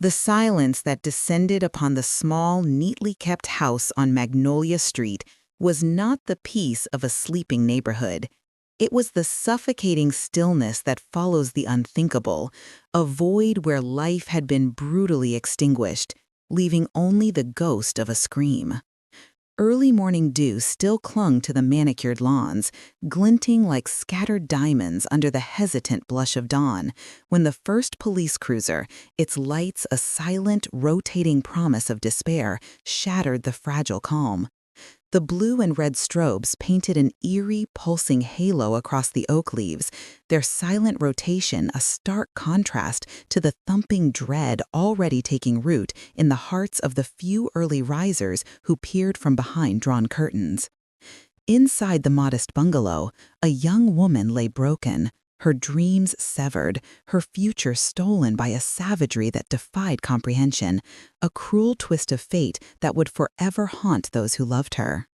The silence that descended upon the small, neatly kept house on Magnolia Street was not the peace of a sleeping neighborhood. It was the suffocating stillness that follows the unthinkable, a void where life had been brutally extinguished, leaving only the ghost of a scream. Early morning dew still clung to the manicured lawns, glinting like scattered diamonds under the hesitant blush of dawn, when the first police cruiser, its lights a silent, rotating promise of despair, shattered the fragile calm. The blue and red strobes painted an eerie, pulsing halo across the oak leaves, their silent rotation a stark contrast to the thumping dread already taking root in the hearts of the few early risers who peered from behind drawn curtains. Inside the modest bungalow, a young woman lay broken, her dreams severed, her future stolen by a savagery that defied comprehension, a cruel twist of fate that would forever haunt those who loved her.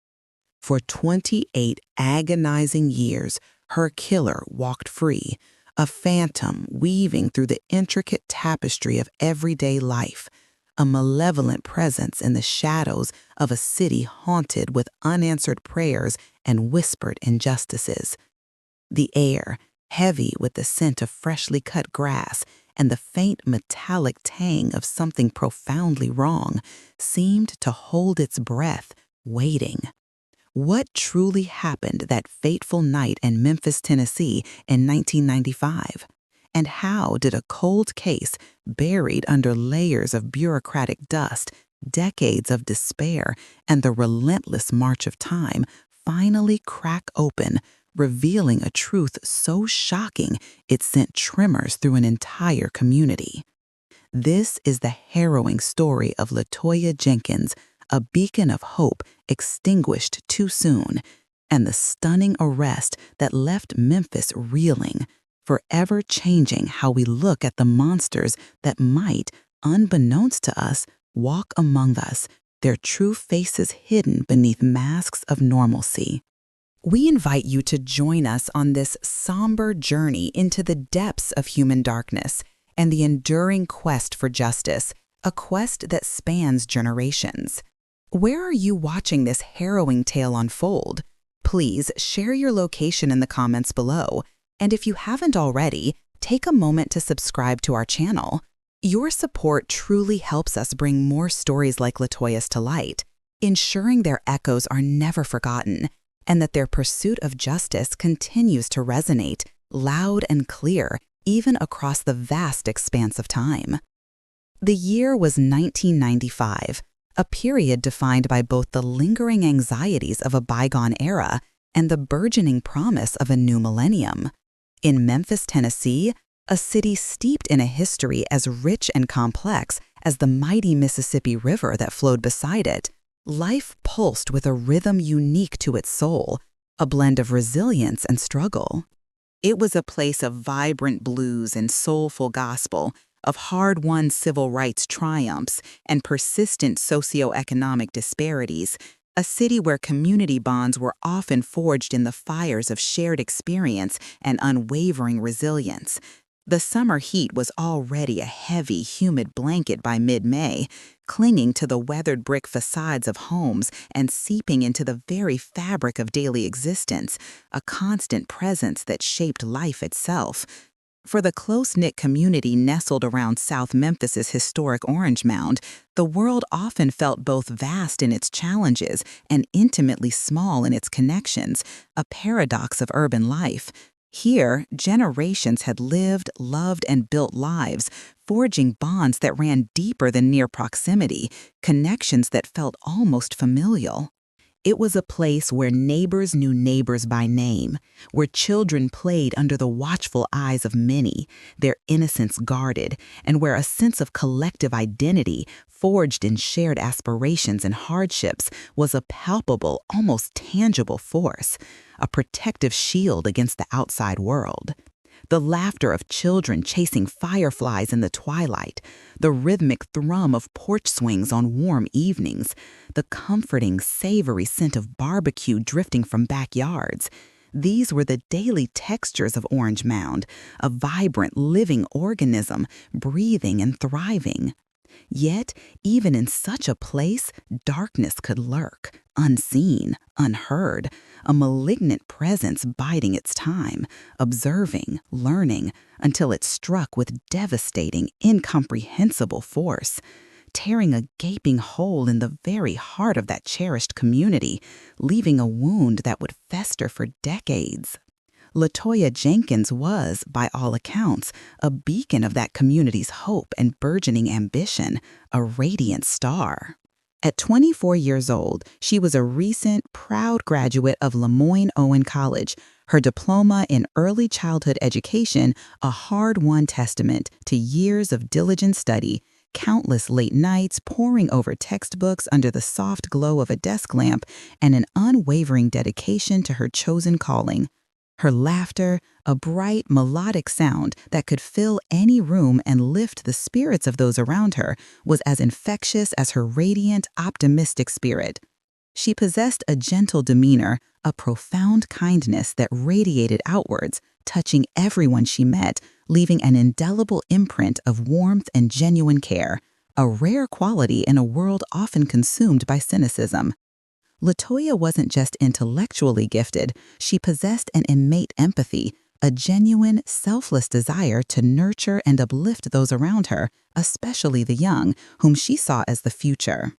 For 28 agonizing years, her killer walked free, a phantom weaving through the intricate tapestry of everyday life, a malevolent presence in the shadows of a city haunted with unanswered prayers and whispered injustices. The air, heavy with the scent of freshly cut grass and the faint metallic tang of something profoundly wrong, seemed to hold its breath, waiting. What truly happened that fateful night in Memphis, Tennessee in 1995? And how did a cold case, buried under layers of bureaucratic dust, decades of despair, and the relentless march of time, finally crack open, revealing a truth so shocking it sent tremors through an entire community? This is the harrowing story of LaToya Jenkins, a beacon of hope extinguished too soon, and the stunning arrest that left Memphis reeling, forever changing how we look at the monsters that might, unbeknownst to us, walk among us, their true faces hidden beneath masks of normalcy. We invite you to join us on this somber journey into the depths of human darkness and the enduring quest for justice, a quest that spans generations. Where are you watching this harrowing tale unfold? Please share your location in the comments below, and if you haven't already, take a moment to subscribe to our channel. Your support truly helps us bring more stories like LaToya's to light, ensuring their echoes are never forgotten and that their pursuit of justice continues to resonate, loud and clear, even across the vast expanse of time. The year was 1995, a period defined by both the lingering anxieties of a bygone era and the burgeoning promise of a new millennium. In Memphis, Tennessee, a city steeped in a history as rich and complex as the mighty Mississippi River that flowed beside it, life pulsed with a rhythm unique to its soul, a blend of resilience and struggle. It was a place of vibrant blues and soulful gospel, of hard-won civil rights triumphs and persistent socioeconomic disparities, a city where community bonds were often forged in the fires of shared experience and unwavering resilience. The summer heat was already a heavy, humid blanket by mid-May, clinging to the weathered brick facades of homes and seeping into the very fabric of daily existence, a constant presence that shaped life itself. For the close-knit community nestled around South Memphis's historic Orange Mound, the world often felt both vast in its challenges and intimately small in its connections, a paradox of urban life. Here, generations had lived, loved, and built lives, forging bonds that ran deeper than mere proximity, connections that felt almost familial. It was a place where neighbors knew neighbors by name, where children played under the watchful eyes of many, their innocence guarded, and where a sense of collective identity, forged in shared aspirations and hardships, was a palpable, almost tangible force, a protective shield against the outside world. The laughter of children chasing fireflies in the twilight, the rhythmic thrum of porch swings on warm evenings, the comforting, savory scent of barbecue drifting from backyards. These were the daily textures of Orange Mound, a vibrant, living organism, breathing and thriving. Yet, even in such a place, darkness could lurk, unseen, unheard, a malignant presence biding its time, observing, learning, until it struck with devastating, incomprehensible force, tearing a gaping hole in the very heart of that cherished community, leaving a wound that would fester for decades. LaToya Jenkins was, by all accounts, a beacon of that community's hope and burgeoning ambition, a radiant star. At 24 years old, she was a recent, proud graduate of Lemoyne-Owen College, her diploma in early childhood education a hard-won testament to years of diligent study, countless late nights poring over textbooks under the soft glow of a desk lamp, and an unwavering dedication to her chosen calling. Her laughter, a bright, melodic sound that could fill any room and lift the spirits of those around her, was as infectious as her radiant, optimistic spirit. She possessed a gentle demeanor, a profound kindness that radiated outwards, touching everyone she met, leaving an indelible imprint of warmth and genuine care, a rare quality in a world often consumed by cynicism. LaToya wasn't just intellectually gifted, she possessed an innate empathy, a genuine, selfless desire to nurture and uplift those around her, especially the young, whom she saw as the future.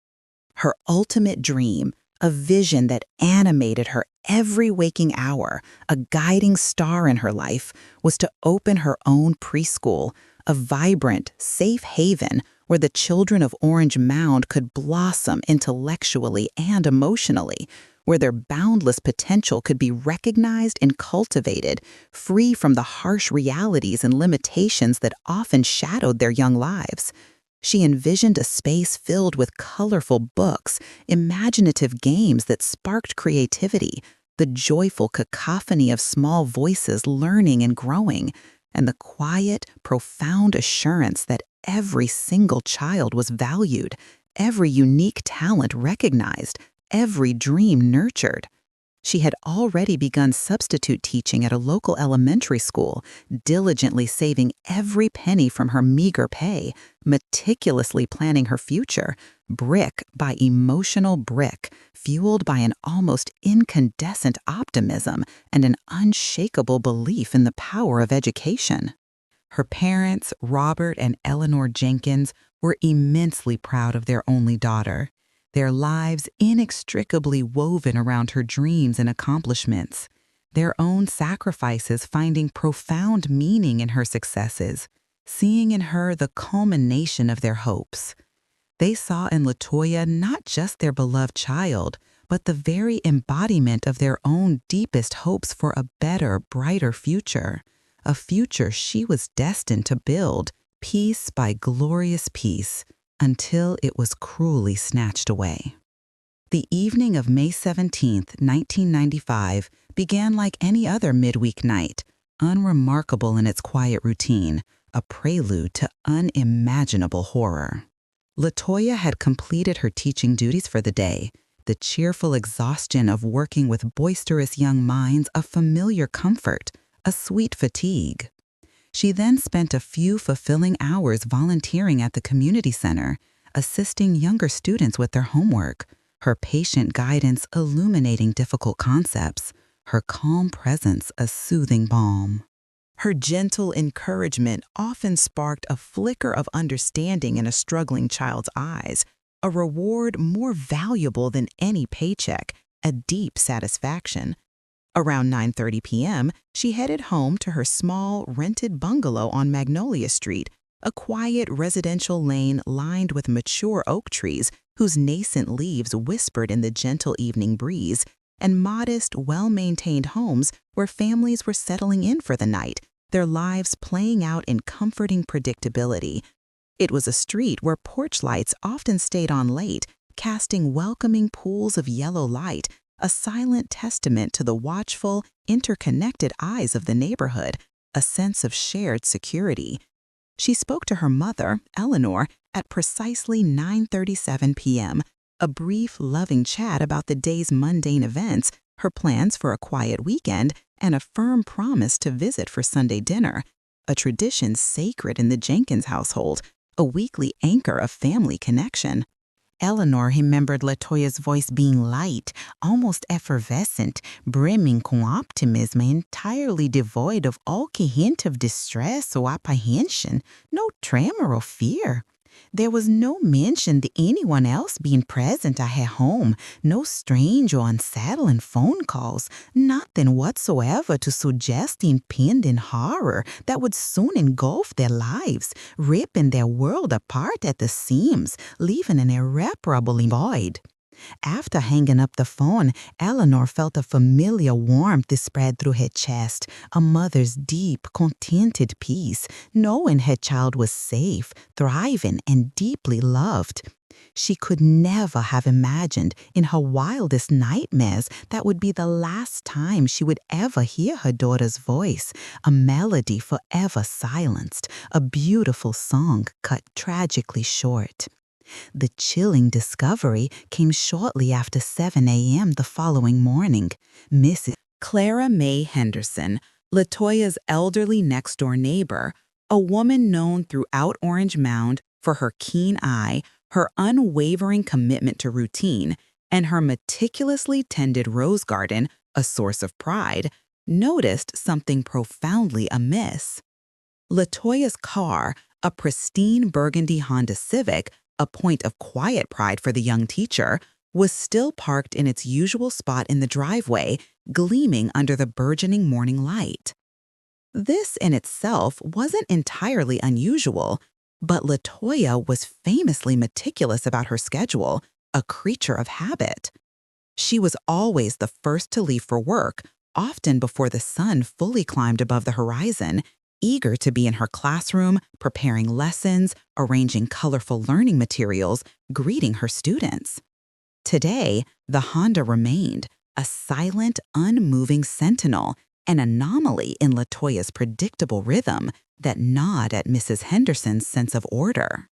Her ultimate dream, a vision that animated her every waking hour, a guiding star in her life, was to open her own preschool, a vibrant, safe haven where the children of Orange Mound could blossom intellectually and emotionally, where their boundless potential could be recognized and cultivated, free from the harsh realities and limitations that often shadowed their young lives. She envisioned a space filled with colorful books, imaginative games that sparked creativity, the joyful cacophony of small voices learning and growing, and the quiet, profound assurance that every single child was valued, every unique talent recognized, every dream nurtured. She had already begun substitute teaching at a local elementary school, diligently saving every penny from her meager pay, meticulously planning her future, brick by emotional brick, fueled by an almost incandescent optimism and an unshakable belief in the power of education. Her parents, Robert and Eleanor Jenkins, were immensely proud of their only daughter, their lives inextricably woven around her dreams and accomplishments, their own sacrifices finding profound meaning in her successes, seeing in her the culmination of their hopes. They saw in LaToya not just their beloved child, but the very embodiment of their own deepest hopes for a better, brighter future, a future she was destined to build, piece by glorious piece, until it was cruelly snatched away. The evening of May 17, 1995, began like any other midweek night, unremarkable in its quiet routine, a prelude to unimaginable horror. LaToya had completed her teaching duties for the day, the cheerful exhaustion of working with boisterous young minds a familiar comfort, a sweet fatigue. She then spent a few fulfilling hours volunteering at the community center, assisting younger students with their homework, her patient guidance illuminating difficult concepts, her calm presence a soothing balm. Her gentle encouragement often sparked a flicker of understanding in a struggling child's eyes, a reward more valuable than any paycheck, a deep satisfaction. Around 9:30 p.m., she headed home to her small, rented bungalow on Magnolia Street, a quiet residential lane lined with mature oak trees whose nascent leaves whispered in the gentle evening breeze, and modest, well-maintained homes where families were settling in for the night, their lives playing out in comforting predictability. It was a street where porch lights often stayed on late, casting welcoming pools of yellow light, a silent testament to the watchful, interconnected eyes of the neighborhood, a sense of shared security. She spoke to her mother, Eleanor, at precisely 9:37 p.m., a brief, loving chat about the day's mundane events, her plans for a quiet weekend, and a firm promise to visit for Sunday dinner, a tradition sacred in the Jenkins household, a weekly anchor of family connection. Eleanor remembered LaToya's voice being light, almost effervescent, brimming with optimism, entirely devoid of all hint of distress or apprehension, no tremor or fear. There was no mention of anyone else being present at her home, no strange or unsettling phone calls, nothing whatsoever to suggest the impending horror that would soon engulf their lives, ripping their world apart at the seams, leaving an irreparable void. After hanging up the phone, Eleanor felt a familiar warmth spread through her chest, a mother's deep, contented peace, knowing her child was safe, thriving, and deeply loved. She could never have imagined in her wildest nightmares that would be the last time she would ever hear her daughter's voice, a melody forever silenced, a beautiful song cut tragically short. The chilling discovery came shortly after 7 a.m. the following morning. Mrs. Clara Mae Henderson, LaToya's elderly next-door neighbor, a woman known throughout Orange Mound for her keen eye, her unwavering commitment to routine, and her meticulously tended rose garden, a source of pride, noticed something profoundly amiss. LaToya's car, a pristine burgundy Honda Civic, a point of quiet pride for the young teacher, was still parked in its usual spot in the driveway, gleaming under the burgeoning morning light. This in itself wasn't entirely unusual, but LaToya was famously meticulous about her schedule, a creature of habit. She was always the first to leave for work, often before the sun fully climbed above the horizon, eager to be in her classroom, preparing lessons, arranging colorful learning materials, greeting her students. Today, the Honda remained, a silent, unmoving sentinel, an anomaly in LaToya's predictable rhythm that gnawed at Mrs. Henderson's sense of order.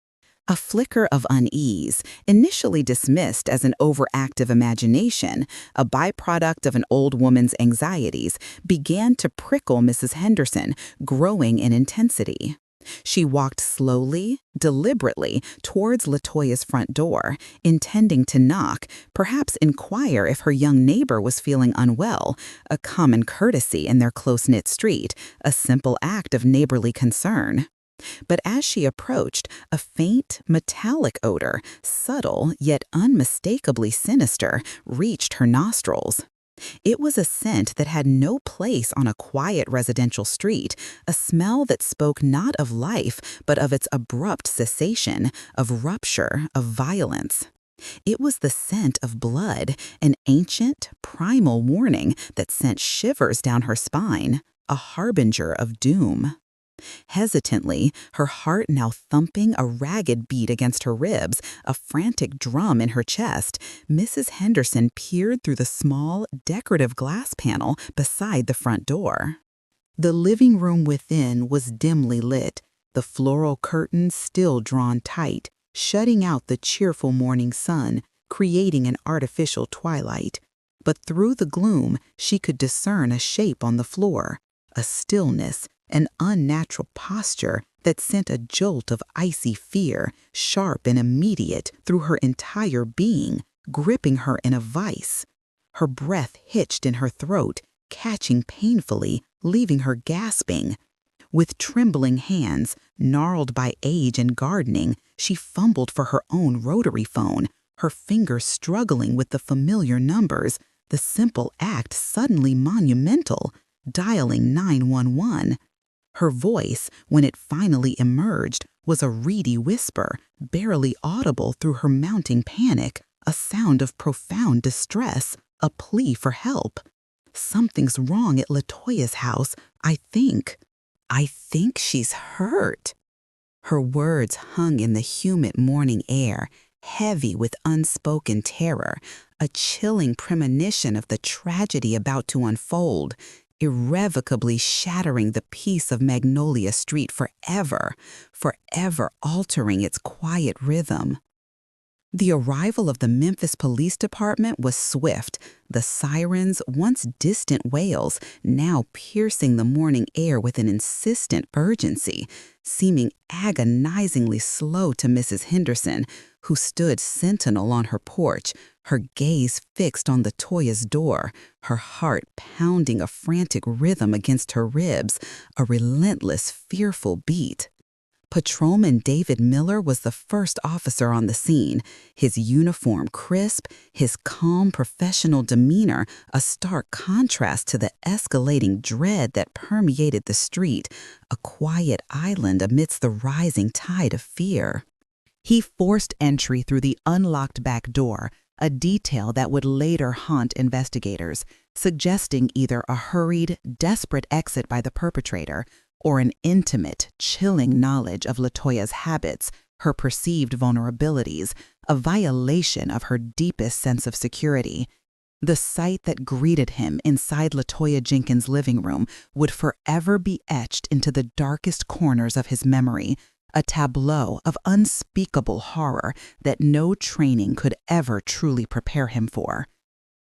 A flicker of unease, initially dismissed as an overactive imagination, a byproduct of an old woman's anxieties, began to prickle Mrs. Henderson, growing in intensity. She walked slowly, deliberately, towards LaToya's front door, intending to knock, perhaps inquire if her young neighbor was feeling unwell, a common courtesy in their close-knit street, a simple act of neighborly concern. But as she approached, a faint, metallic odor, subtle yet unmistakably sinister, reached her nostrils. It was a scent that had no place on a quiet residential street, a smell that spoke not of life, but of its abrupt cessation, of rupture, of violence. It was the scent of blood, an ancient, primal warning that sent shivers down her spine, a harbinger of doom. Hesitantly, her heart now thumping a ragged beat against her ribs, a frantic drum in her chest, Mrs. Henderson peered through the small, decorative glass panel beside the front door. The living room within was dimly lit, the floral curtains still drawn tight, shutting out the cheerful morning sun, creating an artificial twilight. But through the gloom, she could discern a shape on the floor, a stillness, an unnatural posture that sent a jolt of icy fear, sharp and immediate, through her entire being, gripping her in a vice. Her breath hitched in her throat, catching painfully, leaving her gasping. With trembling hands, gnarled by age and gardening, she fumbled for her own rotary phone, her fingers struggling with the familiar numbers, the simple act suddenly monumental, dialing 911. Her voice, when it finally emerged, was a reedy whisper, barely audible through her mounting panic, a sound of profound distress, a plea for help. "Something's wrong at LaToya's house, I think. I think she's hurt." Her words hung in the humid morning air, heavy with unspoken terror, a chilling premonition of the tragedy about to unfold, irrevocably shattering the peace of Magnolia Street forever, forever altering its quiet rhythm. The arrival of the Memphis Police Department was swift, the sirens, once distant wails, now piercing the morning air with an insistent urgency, seeming agonizingly slow to Mrs. Henderson, who stood sentinel on her porch, her gaze fixed on Latoya's door, her heart pounding a frantic rhythm against her ribs, a relentless, fearful beat. Patrolman David Miller was the first officer on the scene, his uniform crisp, his calm professional demeanor a stark contrast to the escalating dread that permeated the street, a quiet island amidst the rising tide of fear. He forced entry through the unlocked back door, a detail that would later haunt investigators, suggesting either a hurried, desperate exit by the perpetrator or an intimate, chilling knowledge of Latoya's habits, her perceived vulnerabilities, a violation of her deepest sense of security. The sight that greeted him inside Latoya Jenkins' living room would forever be etched into the darkest corners of his memory, a tableau of unspeakable horror that no training could ever truly prepare him for.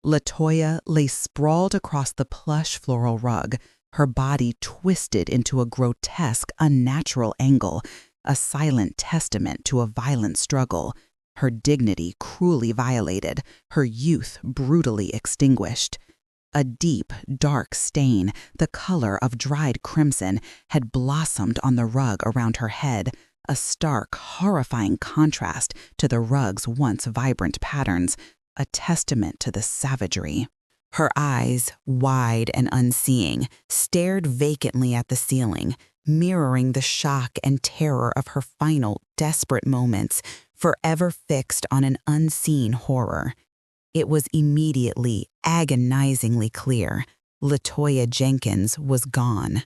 Latoya lay sprawled across the plush floral rug, her body twisted into a grotesque, unnatural angle, a silent testament to a violent struggle, her dignity cruelly violated, her youth brutally extinguished. A deep, dark stain, the color of dried crimson, had blossomed on the rug around her head, a stark, horrifying contrast to the rug's once vibrant patterns, a testament to the savagery. Her eyes, wide and unseeing, stared vacantly at the ceiling, mirroring the shock and terror of her final, desperate moments, forever fixed on an unseen horror. It was immediately, agonizingly clear. Latoya Jenkins was gone.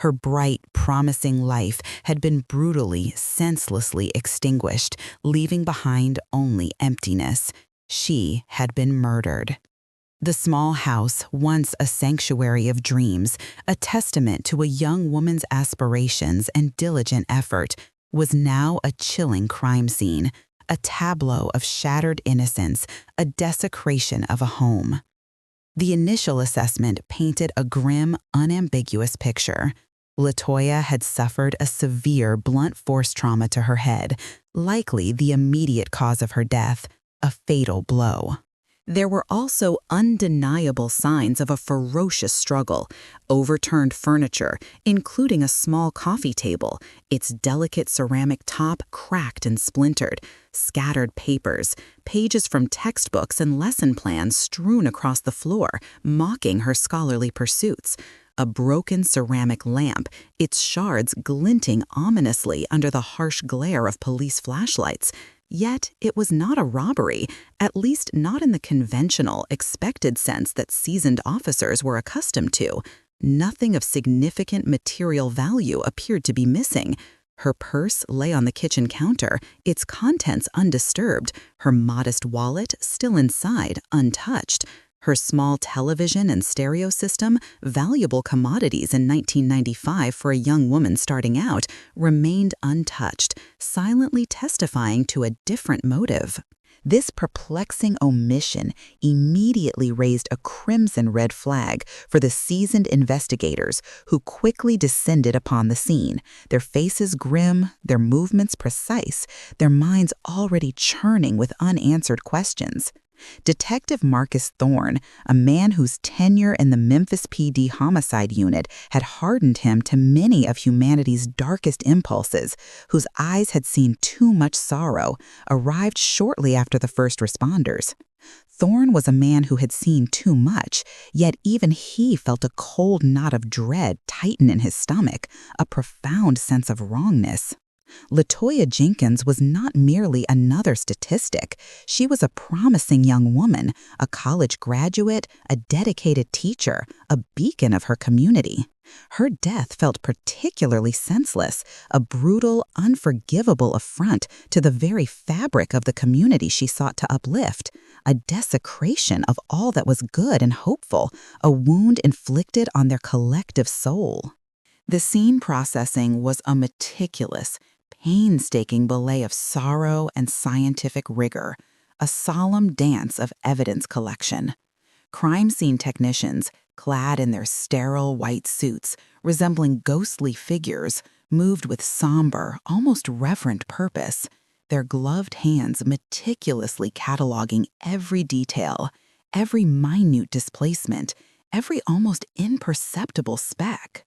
Her bright, promising life had been brutally, senselessly extinguished, leaving behind only emptiness. She had been murdered. The small house, once a sanctuary of dreams, a testament to a young woman's aspirations and diligent effort, was now a chilling crime scene, a tableau of shattered innocence, a desecration of a home. The initial assessment painted a grim, unambiguous picture. Latoya had suffered a severe blunt force trauma to her head, likely the immediate cause of her death, a fatal blow. There were also undeniable signs of a ferocious struggle: overturned furniture, including a small coffee table, its delicate ceramic top cracked and splintered, scattered papers, pages from textbooks and lesson plans strewn across the floor, mocking her scholarly pursuits, a broken ceramic lamp, its shards glinting ominously under the harsh glare of police flashlights. Yet it was not a robbery, at least not in the conventional, expected sense that seasoned officers were accustomed to. Nothing of significant material value appeared to be missing. Her purse lay on the kitchen counter, its contents undisturbed, her modest wallet still inside, untouched. Her small television and stereo system, valuable commodities in 1995 for a young woman starting out, remained untouched, silently testifying to a different motive. This perplexing omission immediately raised a crimson red flag for the seasoned investigators who quickly descended upon the scene, their faces grim, their movements precise, their minds already churning with unanswered questions. Detective Marcus Thorne, a man whose tenure in the Memphis PD homicide unit had hardened him to many of humanity's darkest impulses, whose eyes had seen too much sorrow, arrived shortly after the first responders. Thorne was a man who had seen too much, yet even he felt a cold knot of dread tighten in his stomach, a profound sense of wrongness. Latoya Jenkins was not merely another statistic. She was a promising young woman, a college graduate, a dedicated teacher, a beacon of her community. Her death felt particularly senseless, a brutal, unforgivable affront to the very fabric of the community she sought to uplift, a desecration of all that was good and hopeful, a wound inflicted on their collective soul. The scene processing was a meticulous, painstaking ballet of sorrow and scientific rigor, a solemn dance of evidence collection. Crime scene technicians, clad in their sterile white suits, resembling ghostly figures, moved with somber, almost reverent purpose, their gloved hands meticulously cataloging every detail, every minute displacement, every almost imperceptible speck.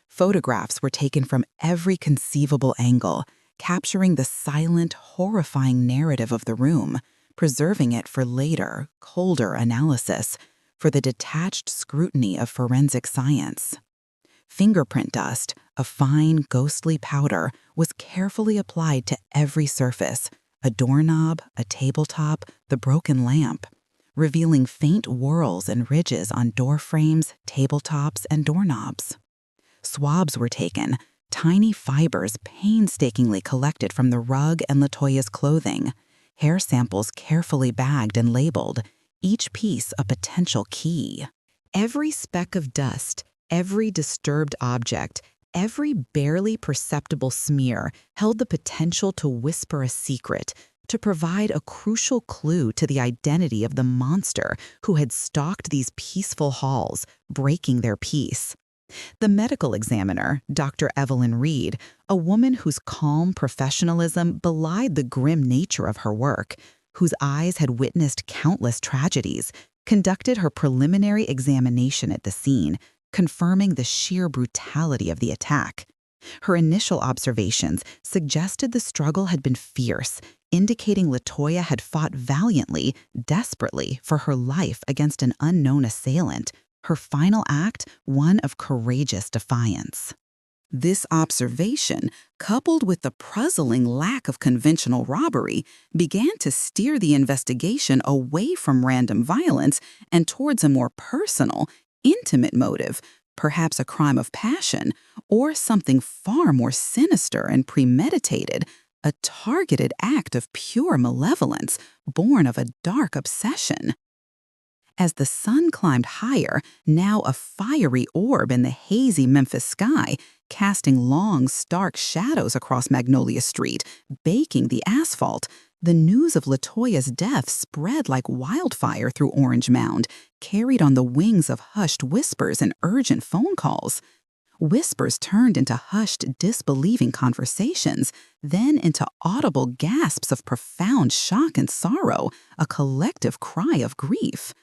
Photographs were taken from every conceivable angle, capturing the silent, horrifying narrative of the room, preserving it for later, colder analysis, for the detached scrutiny of forensic science. Fingerprint dust, a fine, ghostly powder, was carefully applied to every surface, a doorknob, a tabletop, the broken lamp, revealing faint whorls and ridges on door frames, tabletops, and doorknobs. Swabs were taken, tiny fibers painstakingly collected from the rug and LaToya's clothing, hair samples carefully bagged and labeled, each piece a potential key. Every speck of dust, every disturbed object, every barely perceptible smear held the potential to whisper a secret, to provide a crucial clue to the identity of the monster who had stalked these peaceful halls, breaking their peace. The medical examiner, Dr. Evelyn Reed, a woman whose calm professionalism belied the grim nature of her work, whose eyes had witnessed countless tragedies, conducted her preliminary examination at the scene, confirming the sheer brutality of the attack. Her initial observations suggested the struggle had been fierce, indicating LaToya had fought valiantly, desperately, for her life against an unknown assailant, her final act one of courageous defiance. This observation, coupled with the puzzling lack of conventional robbery, began to steer the investigation away from random violence and towards a more personal, intimate motive, perhaps a crime of passion, or something far more sinister and premeditated, a targeted act of pure malevolence born of a dark obsession. As the sun climbed higher, now a fiery orb in the hazy Memphis sky, casting long, stark shadows across Magnolia Street, baking the asphalt, the news of LaToya's death spread like wildfire through Orange Mound, carried on the wings of hushed whispers and urgent phone calls. Whispers turned into hushed, disbelieving conversations, then into audible gasps of profound shock and sorrow, a collective cry of grief.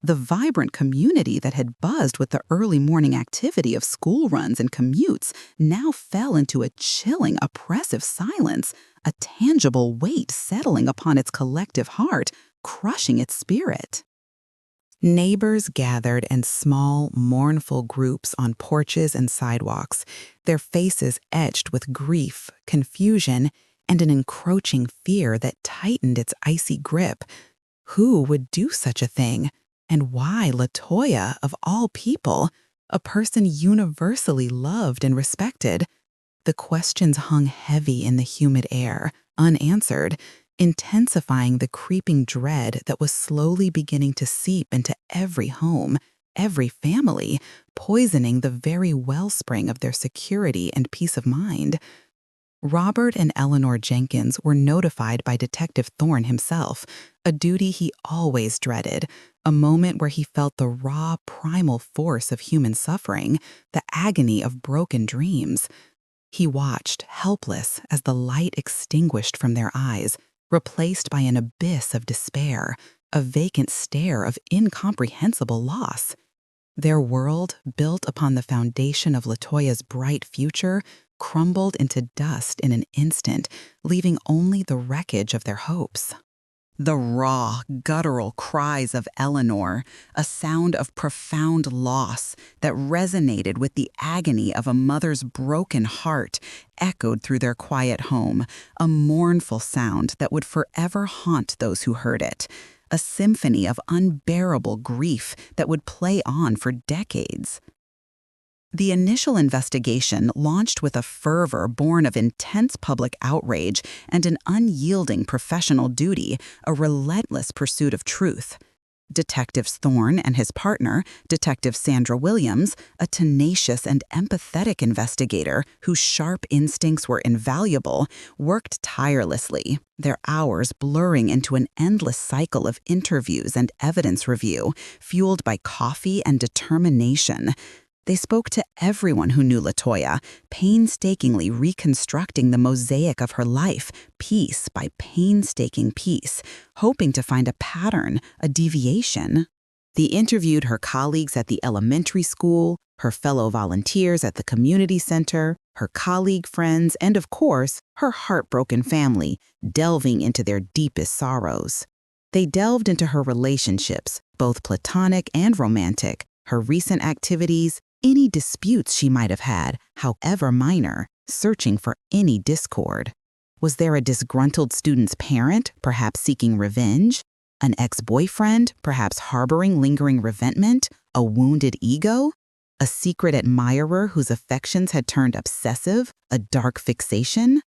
The vibrant community that had buzzed with the early morning activity of school runs and commutes now fell into a chilling, oppressive silence, a tangible weight settling upon its collective heart, crushing its spirit. Neighbors gathered in small, mournful groups on porches and sidewalks, their faces etched with grief, confusion, and an encroaching fear that tightened its icy grip. Who would do such a thing? And why LaToya, of all people, a person universally loved and respected? The questions hung heavy in the humid air, unanswered, intensifying the creeping dread that was slowly beginning to seep into every home, every family, poisoning the very wellspring of their security and peace of mind. Robert and Eleanor Jenkins were notified by Detective Thorne himself, a duty he always dreaded, a moment where he felt the raw, primal force of human suffering, the agony of broken dreams. He watched, helpless, as the light extinguished from their eyes, replaced by an abyss of despair, a vacant stare of incomprehensible loss. Their world, built upon the foundation of LaToya's bright future, crumbled into dust in an instant, leaving only the wreckage of their hopes. The raw, guttural cries of Eleanor, a sound of profound loss that resonated with the agony of a mother's broken heart, echoed through their quiet home, a mournful sound that would forever haunt those who heard it, a symphony of unbearable grief that would play on for decades. The initial investigation launched with a fervor born of intense public outrage and an unyielding professional duty, a relentless pursuit of truth. Detectives Thorne and his partner, Detective Sandra Williams, a tenacious and empathetic investigator whose sharp instincts were invaluable, worked tirelessly, their hours blurring into an endless cycle of interviews and evidence review, fueled by coffee and determination. They spoke to everyone who knew LaToya, painstakingly reconstructing the mosaic of her life, piece by painstaking piece, hoping to find a pattern, a deviation. They interviewed her colleagues at the elementary school, her fellow volunteers at the community center, her colleague friends, and of course, her heartbroken family, delving into their deepest sorrows. They delved into her relationships, both platonic and romantic, her recent activities, any disputes she might have had, however minor, searching for any discord. Was there a disgruntled student's parent, perhaps seeking revenge? An ex-boyfriend, perhaps harboring lingering resentment? A wounded ego? A secret admirer whose affections had turned obsessive? A dark fixation?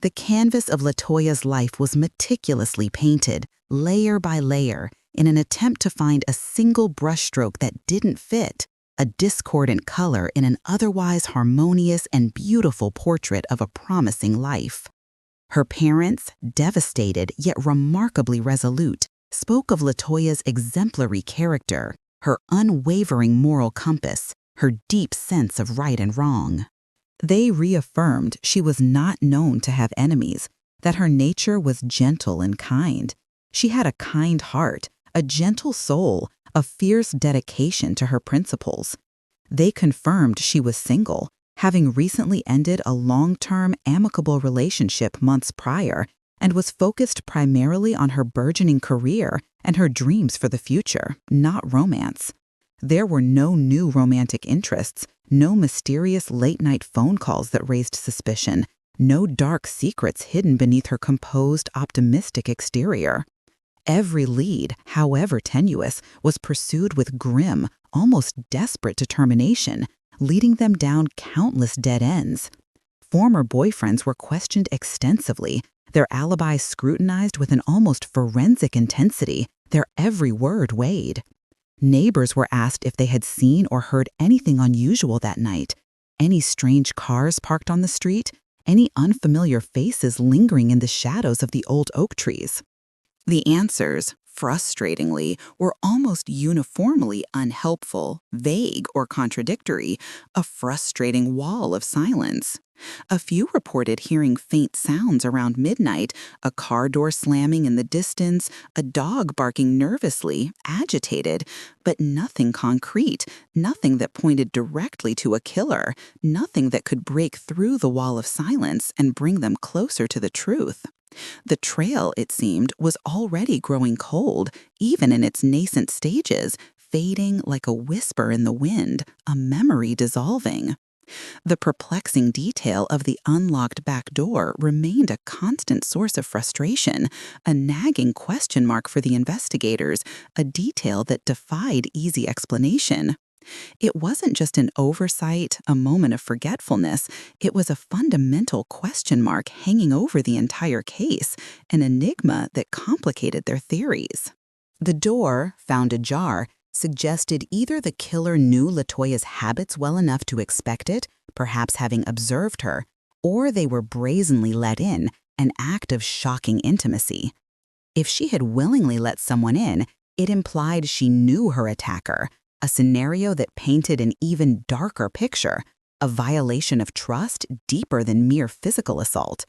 The canvas of LaToya's life was meticulously painted, layer by layer, in an attempt to find a single brushstroke that didn't fit, a discordant color in an otherwise harmonious and beautiful portrait of a promising life. Her parents, devastated yet remarkably resolute, spoke of LaToya's exemplary character, her unwavering moral compass, her deep sense of right and wrong. They reaffirmed she was not known to have enemies, that her nature was gentle and kind. She had a kind heart, a gentle soul, a fierce dedication to her principles. They confirmed she was single, having recently ended a long-term amicable relationship months prior, and was focused primarily on her burgeoning career and her dreams for the future, not romance. There were no new romantic interests, no mysterious late-night phone calls that raised suspicion, no dark secrets hidden beneath her composed, optimistic exterior. Every lead, however tenuous, was pursued with grim, almost desperate determination, leading them down countless dead ends. Former boyfriends were questioned extensively, their alibis scrutinized with an almost forensic intensity, their every word weighed. Neighbors were asked if they had seen or heard anything unusual that night, any strange cars parked on the street, any unfamiliar faces lingering in the shadows of the old oak trees. The answers, frustratingly, were almost uniformly unhelpful, vague, or contradictory, a frustrating wall of silence. A few reported hearing faint sounds around midnight, a car door slamming in the distance, a dog barking nervously, agitated, but nothing concrete, nothing that pointed directly to a killer, nothing that could break through the wall of silence and bring them closer to the truth. The trail, it seemed, was already growing cold, even in its nascent stages, fading like a whisper in the wind, a memory dissolving. The perplexing detail of the unlocked back door remained a constant source of frustration, a nagging question mark for the investigators, a detail that defied easy explanation. It wasn't just an oversight, a moment of forgetfulness. It was a fundamental question mark hanging over the entire case, an enigma that complicated their theories. The door, found ajar, suggested either the killer knew LaToya's habits well enough to expect it, perhaps having observed her, or they were brazenly let in, an act of shocking intimacy. If she had willingly let someone in, it implied she knew her attacker, a scenario that painted an even darker picture, a violation of trust deeper than mere physical assault.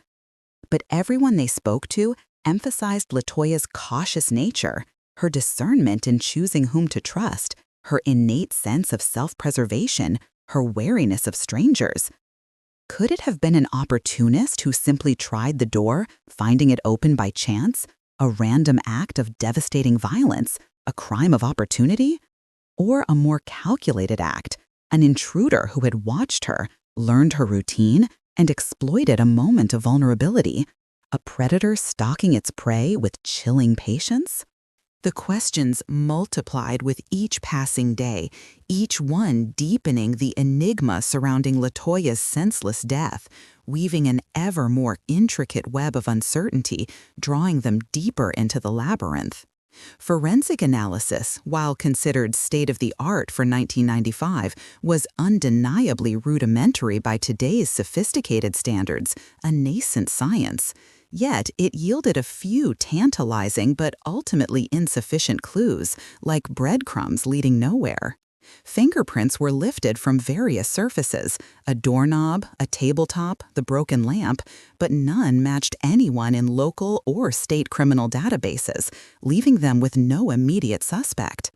But everyone they spoke to emphasized LaToya's cautious nature, her discernment in choosing whom to trust, her innate sense of self-preservation, her wariness of strangers. Could it have been an opportunist who simply tried the door, finding it open by chance, a random act of devastating violence, a crime of opportunity? Or a more calculated act, an intruder who had watched her, learned her routine, and exploited a moment of vulnerability, a predator stalking its prey with chilling patience? The questions multiplied with each passing day, each one deepening the enigma surrounding LaToya's senseless death, weaving an ever more intricate web of uncertainty, drawing them deeper into the labyrinth. Forensic analysis, while considered state-of-the-art for 1995, was undeniably rudimentary by today's sophisticated standards, a nascent science. Yet it yielded a few tantalizing but ultimately insufficient clues, like breadcrumbs leading nowhere. Fingerprints were lifted from various surfaces, a doorknob, a tabletop, the broken lamp, but none matched anyone in local or state criminal databases, leaving them with no immediate suspect.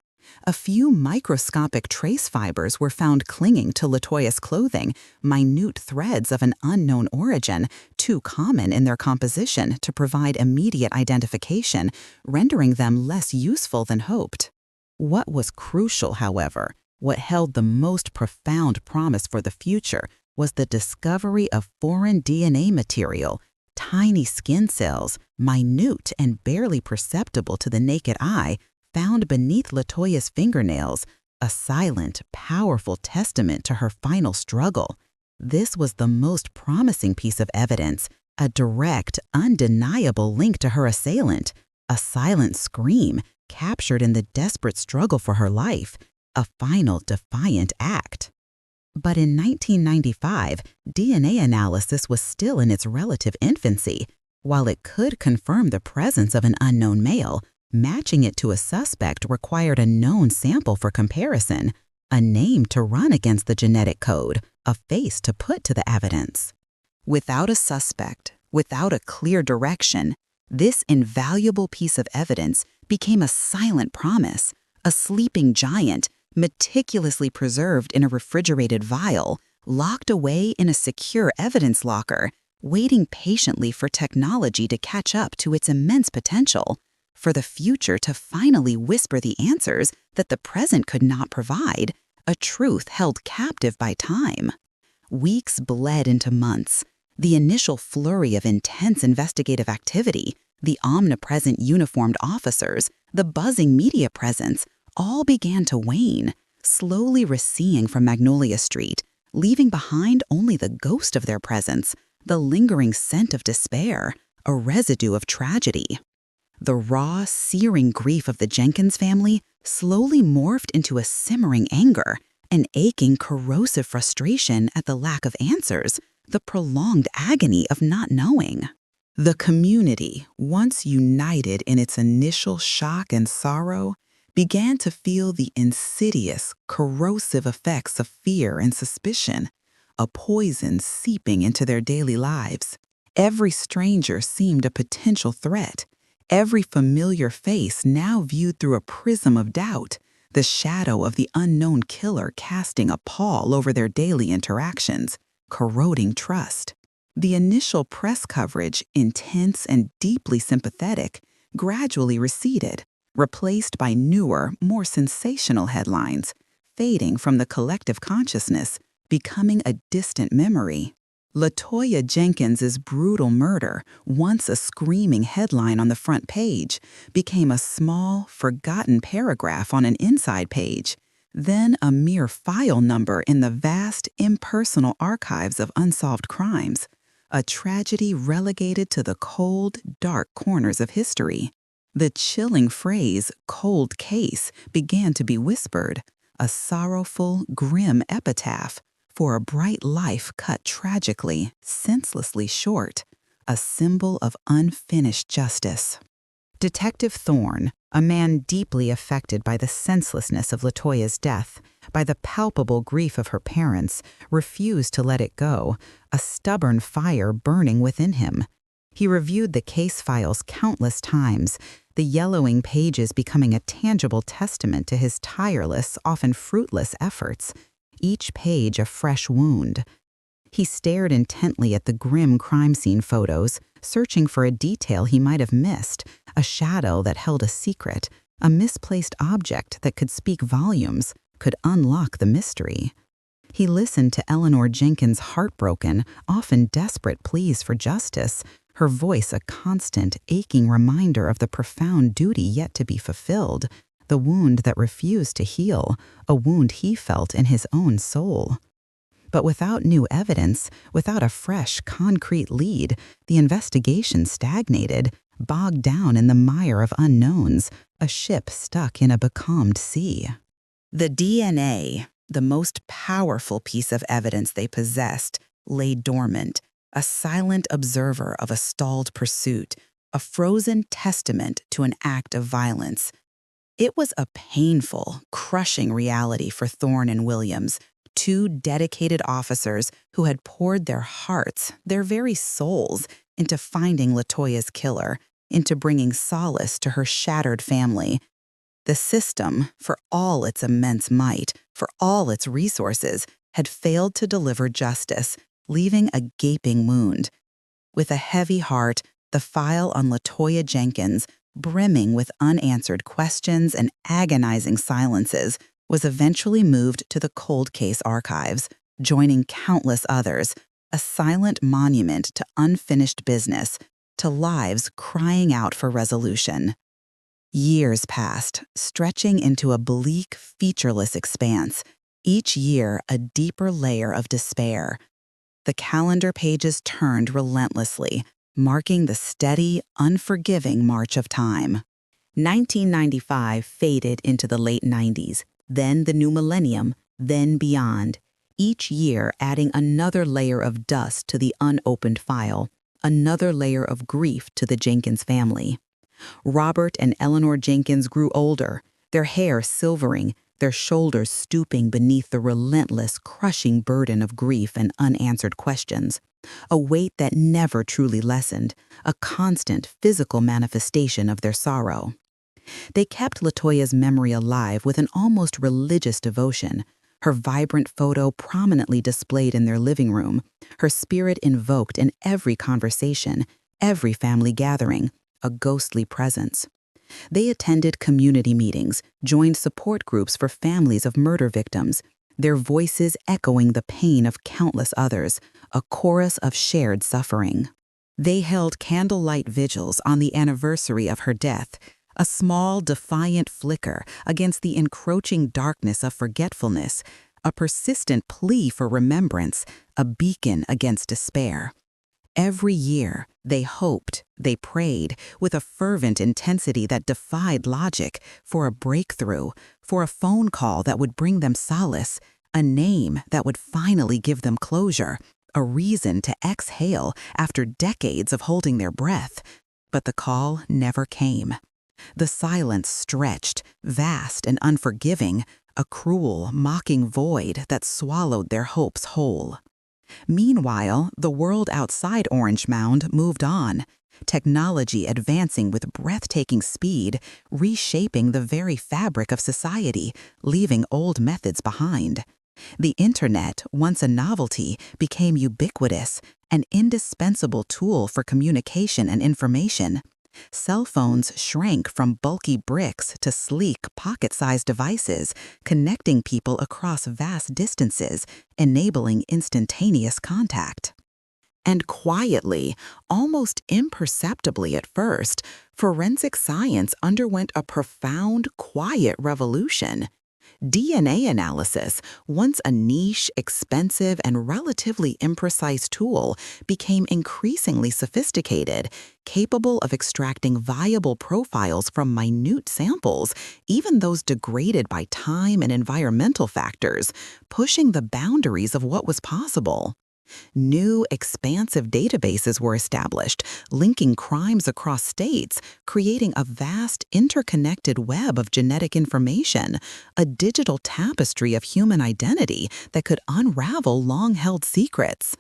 A few microscopic trace fibers were found clinging to LaToya's clothing, minute threads of an unknown origin, too common in their composition to provide immediate identification, rendering them less useful than hoped. What was crucial, however, what held the most profound promise for the future, was the discovery of foreign DNA material, tiny skin cells, minute and barely perceptible to the naked eye, found beneath LaToya's fingernails, a silent, powerful testament to her final struggle. This was the most promising piece of evidence, a direct, undeniable link to her assailant, a silent scream captured in the desperate struggle for her life, a final defiant act. But in 1995, DNA analysis was still in its relative infancy. While it could confirm the presence of an unknown male, matching it to a suspect required a known sample for comparison, a name to run against the genetic code, a face to put to the evidence. Without a suspect, without a clear direction, this invaluable piece of evidence became a silent promise, a sleeping giant, meticulously preserved in a refrigerated vial, locked away in a secure evidence locker, waiting patiently for technology to catch up to its immense potential, for the future to finally whisper the answers that the present could not provide, a truth held captive by time. Weeks bled into months. The initial flurry of intense investigative activity, the omnipresent uniformed officers, the buzzing media presence, all began to wane, slowly receding from Magnolia Street, leaving behind only the ghost of their presence, the lingering scent of despair, a residue of tragedy. The raw, searing grief of the Jenkins family slowly morphed into a simmering anger, an aching, corrosive frustration at the lack of answers, the prolonged agony of not knowing. The community, once united in its initial shock and sorrow, began to feel the insidious, corrosive effects of fear and suspicion, a poison seeping into their daily lives. Every stranger seemed a potential threat, every familiar face now viewed through a prism of doubt, the shadow of the unknown killer casting a pall over their daily interactions, corroding trust. The initial press coverage, intense and deeply sympathetic, gradually receded, replaced by newer, more sensational headlines, fading from the collective consciousness, becoming a distant memory. LaToya Jenkins's brutal murder, once a screaming headline on the front page, became a small, forgotten paragraph on an inside page, then a mere file number in the vast, impersonal archives of unsolved crimes, a tragedy relegated to the cold, dark corners of history. The chilling phrase, "cold case," began to be whispered, a sorrowful, grim epitaph for a bright life cut tragically, senselessly short, a symbol of unfinished justice. Detective Thorne, a man deeply affected by the senselessness of LaToya's death, by the palpable grief of her parents, refused to let it go, a stubborn fire burning within him. He reviewed the case files countless times, the yellowing pages becoming a tangible testament to his tireless, often fruitless efforts, each page a fresh wound. He stared intently at the grim crime scene photos, searching for a detail he might have missed, a shadow that held a secret, a misplaced object that could speak volumes, could unlock the mystery. He listened to Eleanor Jenkins' heartbroken, often desperate pleas for justice, her voice a constant, aching reminder of the profound duty yet to be fulfilled, the wound that refused to heal, a wound he felt in his own soul. But without new evidence, without a fresh, concrete lead, the investigation stagnated, bogged down in the mire of unknowns, a ship stuck in a becalmed sea. The DNA, the most powerful piece of evidence they possessed, lay dormant, a silent observer of a stalled pursuit, a frozen testament to an act of violence. It was a painful, crushing reality for Thorne and Williams, two dedicated officers who had poured their hearts, their very souls, into finding LaToya's killer, into bringing solace to her shattered family. The system, for all its immense might, for all its resources, had failed to deliver justice, leaving a gaping wound. With a heavy heart, the file on LaToya Jenkins, brimming with unanswered questions and agonizing silences, was eventually moved to the cold case archives, joining countless others, a silent monument to unfinished business, to lives crying out for resolution. Years passed, stretching into a bleak, featureless expanse, each year a deeper layer of despair. The calendar pages turned relentlessly, marking the steady, unforgiving march of time. 1995 faded into the late 90s, then the new millennium, then beyond, each year adding another layer of dust to the unopened file, another layer of grief to the Jenkins family. Robert and Eleanor Jenkins grew older, their hair silvering, their shoulders stooping beneath the relentless, crushing burden of grief and unanswered questions. A weight that never truly lessened, a constant physical manifestation of their sorrow. They kept LaToya's memory alive with an almost religious devotion, her vibrant photo prominently displayed in their living room, her spirit invoked in every conversation, every family gathering, a ghostly presence. They attended community meetings, joined support groups for families of murder victims, their voices echoing the pain of countless others, a chorus of shared suffering. They held candlelight vigils on the anniversary of her death, a small, defiant flicker against the encroaching darkness of forgetfulness, a persistent plea for remembrance, a beacon against despair. Every year, they hoped, they prayed, with a fervent intensity that defied logic, for a breakthrough, for a phone call that would bring them solace, a name that would finally give them closure, a reason to exhale after decades of holding their breath. But the call never came. The silence stretched, vast and unforgiving, a cruel, mocking void that swallowed their hopes whole. Meanwhile, the world outside Orange Mound moved on, technology advancing with breathtaking speed, reshaping the very fabric of society, leaving old methods behind. The internet, once a novelty, became ubiquitous, an indispensable tool for communication and information. Cell phones shrank from bulky bricks to sleek, pocket-sized devices, connecting people across vast distances, enabling instantaneous contact. And quietly, almost imperceptibly at first, forensic science underwent a profound, quiet revolution. DNA analysis, once a niche, expensive, and relatively imprecise tool, became increasingly sophisticated, capable of extracting viable profiles from minute samples, even those degraded by time and environmental factors, pushing the boundaries of what was possible. New, expansive databases were established, linking crimes across states, creating a vast, interconnected web of genetic information, a digital tapestry of human identity that could unravel long-held secrets.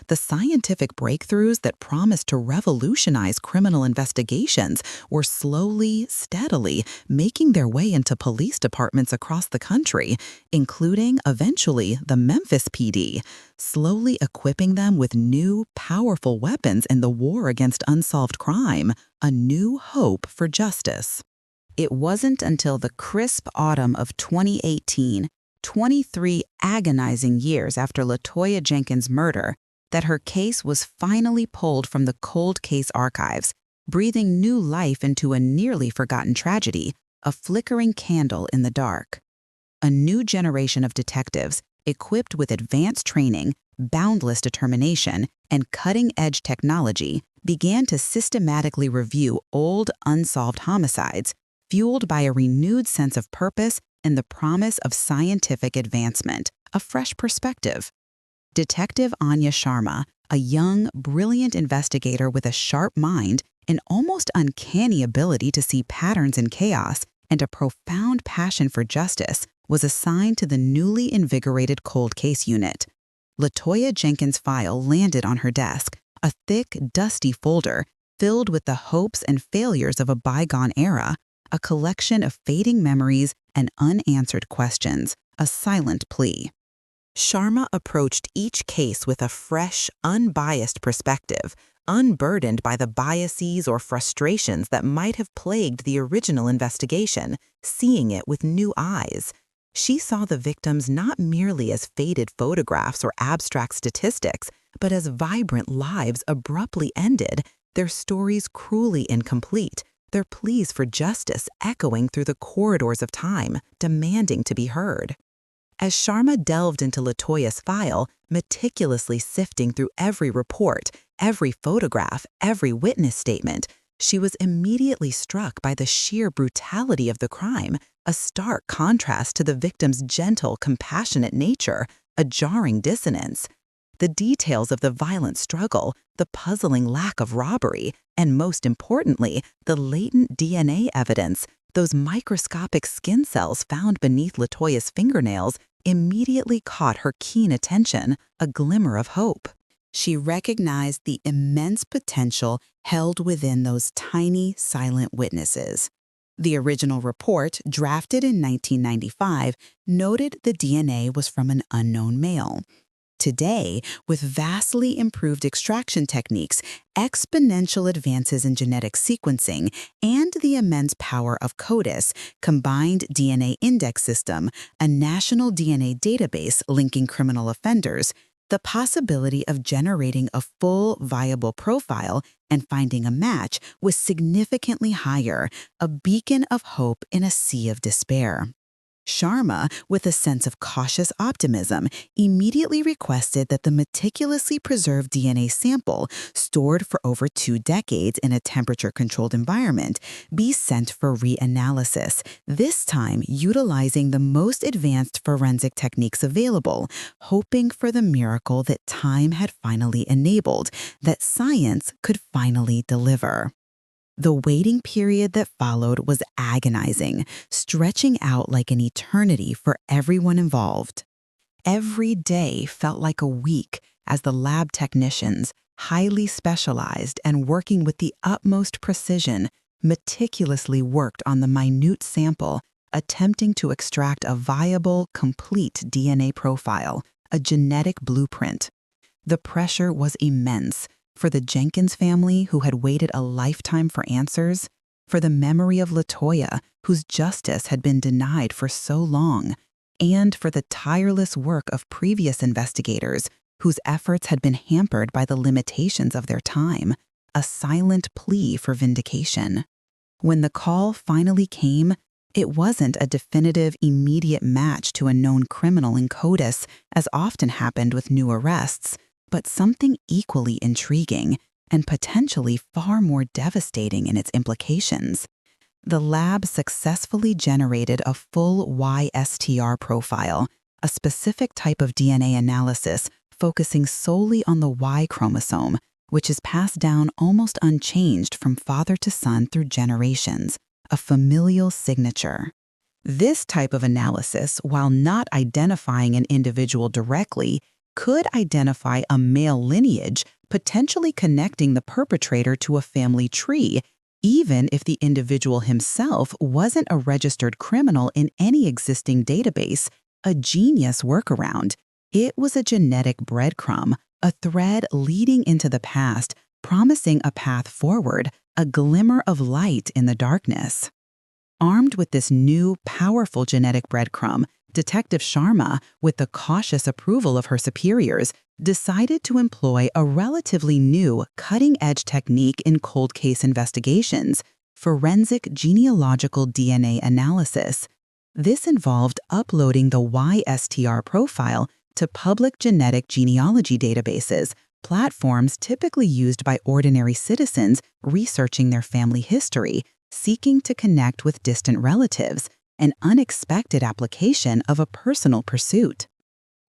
The scientific breakthroughs that promised to revolutionize criminal investigations were slowly, steadily making their way into police departments across the country, including, eventually, the Memphis PD, slowly equipping them with new, powerful weapons in the war against unsolved crime, a new hope for justice. It wasn't until the crisp autumn of 2018, 23 agonizing years after LaToya Jenkins' murder, that her case was finally pulled from the cold case archives, breathing new life into a nearly forgotten tragedy, a flickering candle in the dark. A new generation of detectives, equipped with advanced training, boundless determination, and cutting-edge technology, began to systematically review old, unsolved homicides, fueled by a renewed sense of purpose and the promise of scientific advancement, a fresh perspective. Detective Anya Sharma, a young, brilliant investigator with a sharp mind, an almost uncanny ability to see patterns in chaos, and a profound passion for justice, was assigned to the newly invigorated cold case unit. LaToya Jenkins' file landed on her desk, a thick, dusty folder filled with the hopes and failures of a bygone era, a collection of fading memories and unanswered questions, a silent plea. Sharma approached each case with a fresh, unbiased perspective, unburdened by the biases or frustrations that might have plagued the original investigation, seeing it with new eyes. She saw the victims not merely as faded photographs or abstract statistics, but as vibrant lives abruptly ended, their stories cruelly incomplete, their pleas for justice echoing through the corridors of time, demanding to be heard. As Sharma delved into LaToya's file, meticulously sifting through every report, every photograph, every witness statement, she was immediately struck by the sheer brutality of the crime, a stark contrast to the victim's gentle, compassionate nature, a jarring dissonance. The details of the violent struggle, the puzzling lack of robbery, and most importantly, the latent DNA evidence, those microscopic skin cells found beneath LaToya's fingernails, immediately caught her keen attention, a glimmer of hope. She recognized the immense potential held within those tiny, silent witnesses. The original report, drafted in 1995, noted the DNA was from an unknown male. Today, with vastly improved extraction techniques, exponential advances in genetic sequencing, and the immense power of CODIS, Combined DNA Index System, a national DNA database linking criminal offenders, the possibility of generating a full, viable profile and finding a match was significantly higher, a beacon of hope in a sea of despair. Sharma, with a sense of cautious optimism, immediately requested that the meticulously preserved DNA sample, stored for over 2 decades in a temperature-controlled environment, be sent for reanalysis, this time utilizing the most advanced forensic techniques available, hoping for the miracle that time had finally enabled, that science could finally deliver. The waiting period that followed was agonizing, stretching out like an eternity for everyone involved. Every day felt like a week as the lab technicians, highly specialized and working with the utmost precision, meticulously worked on the minute sample, attempting to extract a viable, complete DNA profile, a genetic blueprint. The pressure was immense. For the Jenkins family, who had waited a lifetime for answers, for the memory of LaToya, whose justice had been denied for so long, and for the tireless work of previous investigators, whose efforts had been hampered by the limitations of their time, a silent plea for vindication. When the call finally came, it wasn't a definitive, immediate match to a known criminal in CODIS, as often happened with new arrests, but something equally intriguing and potentially far more devastating in its implications. The lab successfully generated a full YSTR profile, a specific type of DNA analysis focusing solely on the Y chromosome, which is passed down almost unchanged from father to son through generations, a familial signature. This type of analysis, while not identifying an individual directly, could identify a male lineage, potentially connecting the perpetrator to a family tree, even if the individual himself wasn't a registered criminal in any existing database, a genius workaround. It was a genetic breadcrumb, a thread leading into the past, promising a path forward, a glimmer of light in the darkness. Armed with this new, powerful genetic breadcrumb, Detective Sharma, with the cautious approval of her superiors, decided to employ a relatively new, cutting-edge technique in cold case investigations, forensic genealogical DNA analysis. This involved uploading the YSTR profile to public genetic genealogy databases, platforms typically used by ordinary citizens researching their family history, seeking to connect with distant relatives, an unexpected application of a personal pursuit.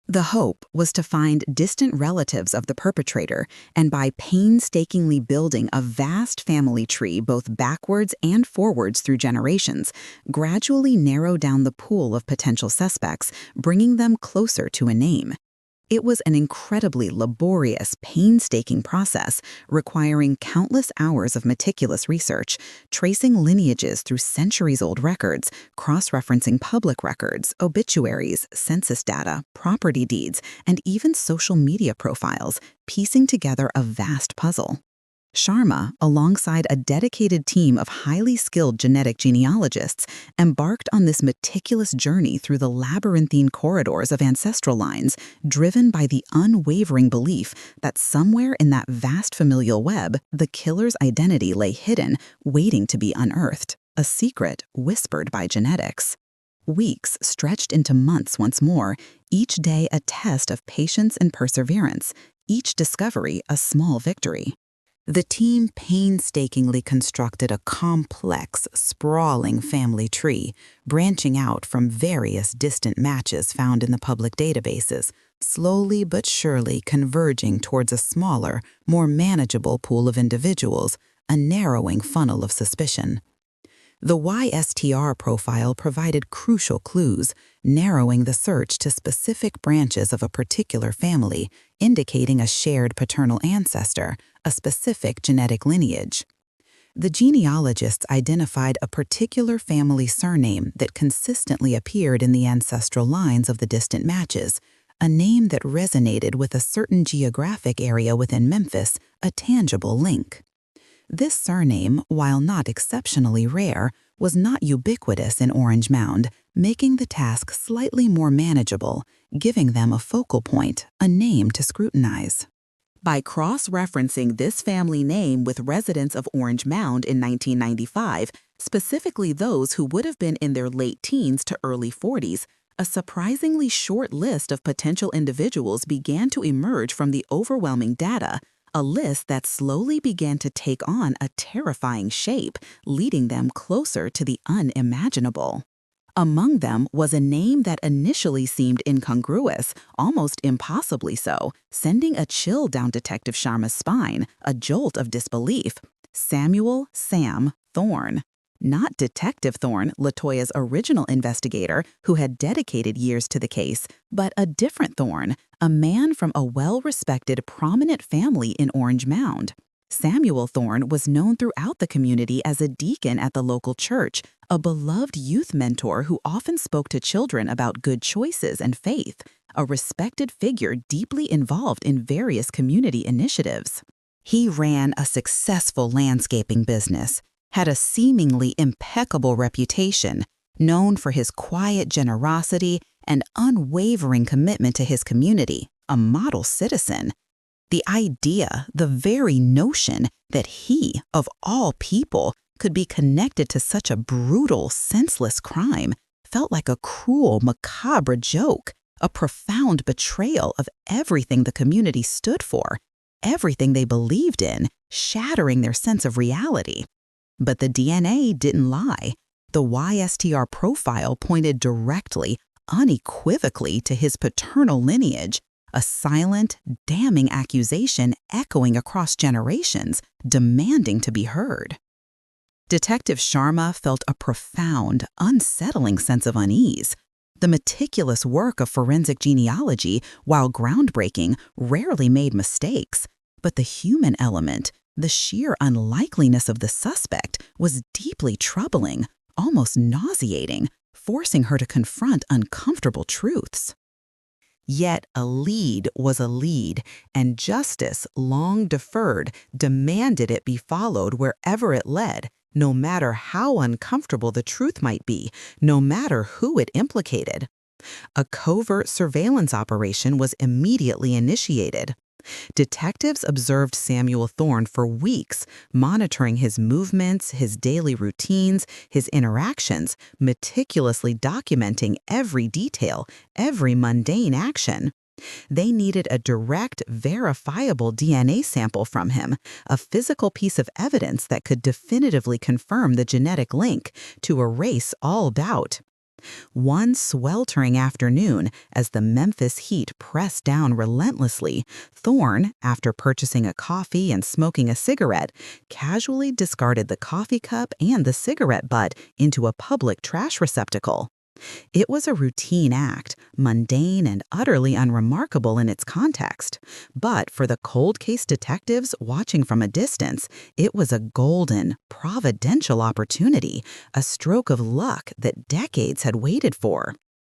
The hope was to find distant relatives of the perpetrator, and by painstakingly building a vast family tree both backwards and forwards through generations, gradually narrow down the pool of potential suspects, bringing them closer to a name. It was an incredibly laborious, painstaking process requiring countless hours of meticulous research, tracing lineages through centuries-old records, cross-referencing public records, obituaries, census data, property deeds, and even social media profiles, piecing together a vast puzzle. Sharma, alongside a dedicated team of highly skilled genetic genealogists, embarked on this meticulous journey through the labyrinthine corridors of ancestral lines, driven by the unwavering belief that somewhere in that vast familial web, the killer's identity lay hidden, waiting to be unearthed, a secret whispered by genetics. Weeks stretched into months once more, each day a test of patience and perseverance, each discovery a small victory. The team painstakingly constructed a complex, sprawling family tree, branching out from various distant matches found in the public databases, slowly but surely converging towards a smaller, more manageable pool of individuals, a narrowing funnel of suspicion. The YSTR profile provided crucial clues, narrowing the search to specific branches of a particular family, indicating a shared paternal ancestor, a specific genetic lineage. The genealogists identified a particular family surname that consistently appeared in the ancestral lines of the distant matches, a name that resonated with a certain geographic area within Memphis, a tangible link. This surname, while not exceptionally rare, was not ubiquitous in Orange Mound, making the task slightly more manageable, giving them a focal point, a name to scrutinize. By cross-referencing this family name with residents of Orange Mound in 1995, specifically those who would have been in their late teens to early 40s, a surprisingly short list of potential individuals began to emerge from the overwhelming data, a list that slowly began to take on a terrifying shape, leading them closer to the unimaginable. Among them was a name that initially seemed incongruous, almost impossibly so, sending a chill down Detective Sharma's spine, a jolt of disbelief. Samuel Sam Thorne. Not Detective Thorne, LaToya's original investigator, who had dedicated years to the case, but a different Thorne, a man from a well-respected, prominent family in Orange Mound. Samuel Thorne was known throughout the community as a deacon at the local church, a beloved youth mentor who often spoke to children about good choices and faith, a respected figure deeply involved in various community initiatives. He ran a successful landscaping business, had a seemingly impeccable reputation, known for his quiet generosity and unwavering commitment to his community, a model citizen. The idea, the very notion that he, of all people, could be connected to such a brutal, senseless crime felt like a cruel, macabre joke, a profound betrayal of everything the community stood for, everything they believed in, shattering their sense of reality. But the DNA didn't lie. The YSTR profile pointed directly, unequivocally to his paternal lineage, a silent, damning accusation echoing across generations, demanding to be heard. Detective Sharma felt a profound, unsettling sense of unease. The meticulous work of forensic genealogy, while groundbreaking, rarely made mistakes, but the human element, the sheer unlikeliness of the suspect, was deeply troubling, almost nauseating, forcing her to confront uncomfortable truths. Yet a lead was a lead, and justice, long deferred, demanded it be followed wherever it led, no matter how uncomfortable the truth might be, no matter who it implicated. A covert surveillance operation was immediately initiated. Detectives observed Samuel Thorne for weeks, monitoring his movements, his daily routines, his interactions, meticulously documenting every detail, every mundane action. They needed a direct, verifiable DNA sample from him, a physical piece of evidence that could definitively confirm the genetic link to erase all doubt. One sweltering afternoon, as the Memphis heat pressed down relentlessly, Thorne, after purchasing a coffee and smoking a cigarette, casually discarded the coffee cup and the cigarette butt into a public trash receptacle. It was a routine act, mundane and utterly unremarkable in its context. But for the cold case detectives watching from a distance, it was a golden, providential opportunity, a stroke of luck that decades had waited for.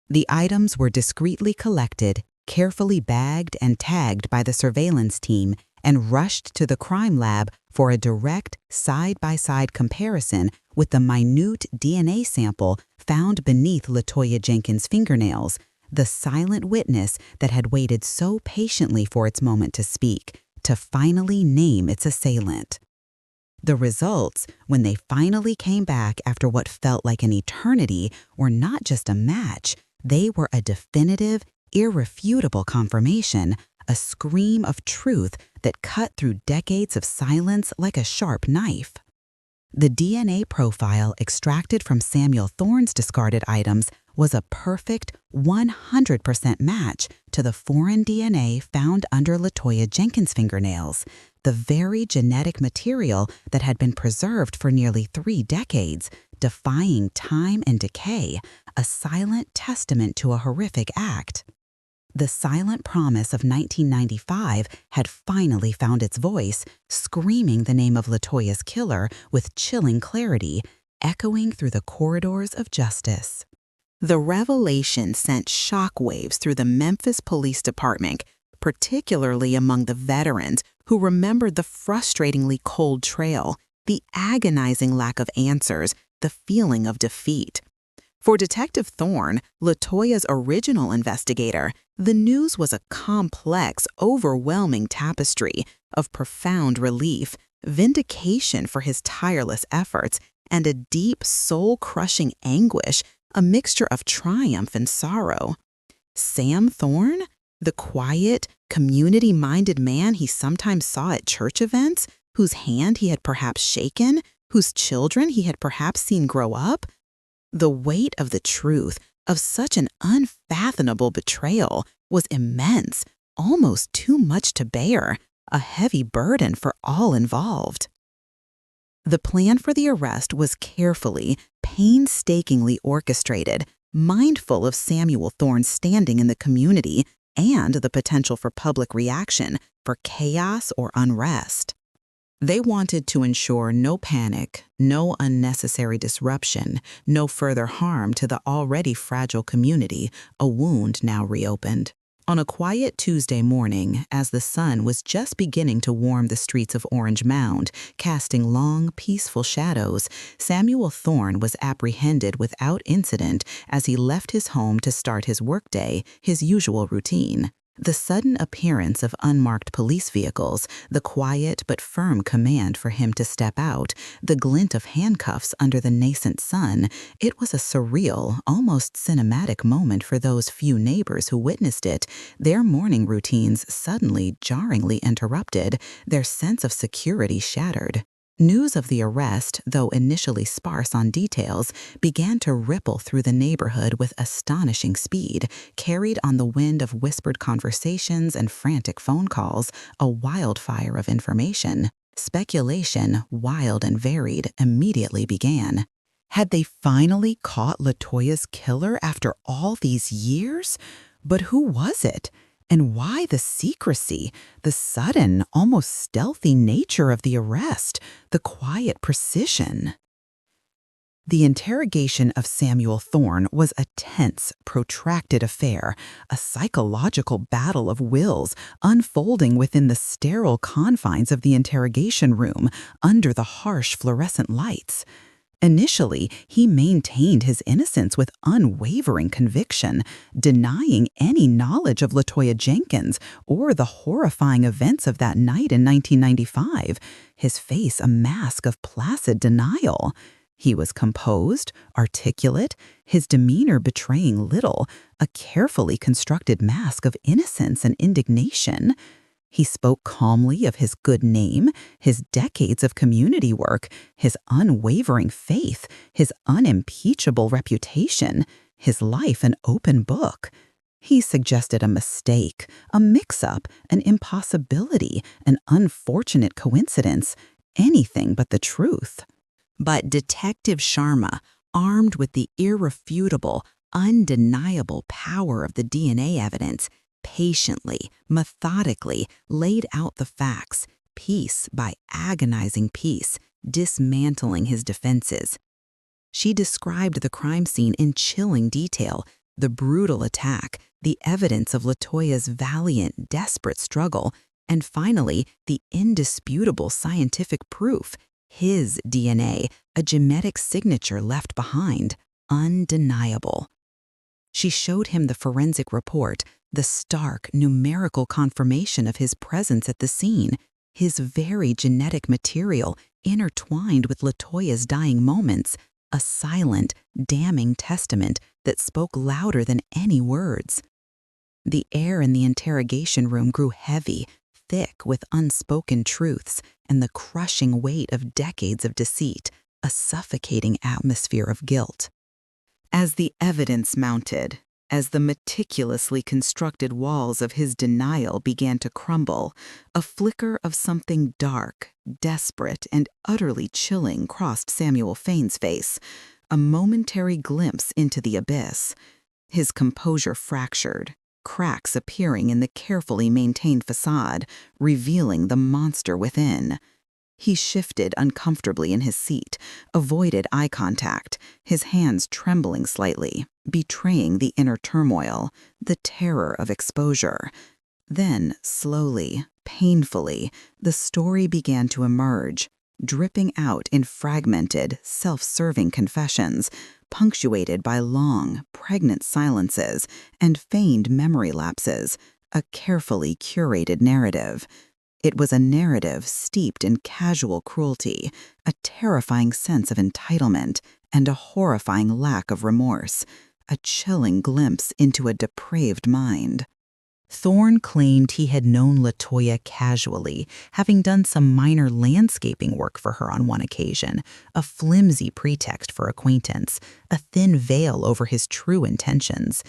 The items were discreetly collected, carefully bagged and tagged by the surveillance team, and rushed to the crime lab for a direct, side-by-side comparison with the minute DNA sample found beneath LaToya Jenkins' fingernails, the silent witness that had waited so patiently for its moment to speak, to finally name its assailant. The results, when they finally came back after what felt like an eternity, were not just a match, they were a definitive, irrefutable confirmation, a scream of truth that cut through decades of silence like a sharp knife. The DNA profile extracted from Samuel Thorne's discarded items was a perfect 100% match to the foreign DNA found under LaToya Jenkins' fingernails, the very genetic material that had been preserved for nearly 3 decades, defying time and decay, a silent testament to a horrific act. The silent promise of 1995 had finally found its voice, screaming the name of LaToya's killer with chilling clarity, echoing through the corridors of justice. The revelation sent shockwaves through the Memphis Police Department, particularly among the veterans who remembered the frustratingly cold trail, the agonizing lack of answers, the feeling of defeat. For Detective Thorne, LaToya's original investigator, the news was a complex, overwhelming tapestry of profound relief, vindication for his tireless efforts, and a deep, soul-crushing anguish, a mixture of triumph and sorrow. Sam Thorne, the quiet, community-minded man he sometimes saw at church events, whose hand he had perhaps shaken, whose children he had perhaps seen grow up, the weight of the truth of such an unfathomable betrayal was immense, almost too much to bear, a heavy burden for all involved. The plan for the arrest was carefully, painstakingly orchestrated, mindful of Samuel Thorne's standing in the community and the potential for public reaction, for chaos or unrest. They wanted to ensure no panic, no unnecessary disruption, no further harm to the already fragile community, a wound now reopened. On a quiet Tuesday morning, as the sun was just beginning to warm the streets of Orange Mound, casting long, peaceful shadows, Samuel Thorne was apprehended without incident as he left his home to start his workday, his usual routine. The sudden appearance of unmarked police vehicles, the quiet but firm command for him to step out, the glint of handcuffs under the nascent sun, it was a surreal, almost cinematic moment for those few neighbors who witnessed it, their morning routines suddenly, jarringly interrupted, their sense of security shattered. News of the arrest, though initially sparse on details, began to ripple through the neighborhood with astonishing speed, carried on the wind of whispered conversations and frantic phone calls, a wildfire of information. Speculation, wild and varied, immediately began. Had they finally caught LaToya's killer after all these years? But who was it? And why the secrecy, the sudden, almost stealthy nature of the arrest, the quiet precision? The interrogation of Samuel Thorne was a tense, protracted affair, a psychological battle of wills unfolding within the sterile confines of the interrogation room under the harsh fluorescent lights. Initially, he maintained his innocence with unwavering conviction, denying any knowledge of LaToya Jenkins or the horrifying events of that night in 1995, his face a mask of placid denial. He was composed, articulate, his demeanor betraying little, a carefully constructed mask of innocence and indignation. He spoke calmly of his good name, his decades of community work, his unwavering faith, his unimpeachable reputation, his life an open book. He suggested a mistake, a mix-up, an impossibility, an unfortunate coincidence, anything but the truth. But Detective Sharma, armed with the irrefutable, undeniable power of the DNA evidence, patiently, methodically laid out the facts, piece by agonizing piece, dismantling his defenses. She described the crime scene in chilling detail, the brutal attack, the evidence of LaToya's valiant, desperate struggle, and finally, the indisputable scientific proof, his DNA, a genetic signature left behind, undeniable. She showed him the forensic report, the stark, numerical confirmation of his presence at the scene, his very genetic material intertwined with LaToya's dying moments, a silent, damning testament that spoke louder than any words. The air in the interrogation room grew heavy, thick with unspoken truths and the crushing weight of decades of deceit, a suffocating atmosphere of guilt. As the evidence mounted, as the meticulously constructed walls of his denial began to crumble, a flicker of something dark, desperate, and utterly chilling crossed Samuel Fain's face, a momentary glimpse into the abyss. His composure fractured, cracks appearing in the carefully maintained facade, revealing the monster within. He shifted uncomfortably in his seat, avoided eye contact, his hands trembling slightly, betraying the inner turmoil, the terror of exposure. Then, slowly, painfully, the story began to emerge, dripping out in fragmented, self-serving confessions, punctuated by long, pregnant silences and feigned memory lapses, a carefully curated narrative. It was a narrative steeped in casual cruelty, a terrifying sense of entitlement, and a horrifying lack of remorse, a chilling glimpse into a depraved mind. Thorne claimed he had known LaToya casually, having done some minor landscaping work for her on one occasion, a flimsy pretext for acquaintance, a thin veil over his true intentions.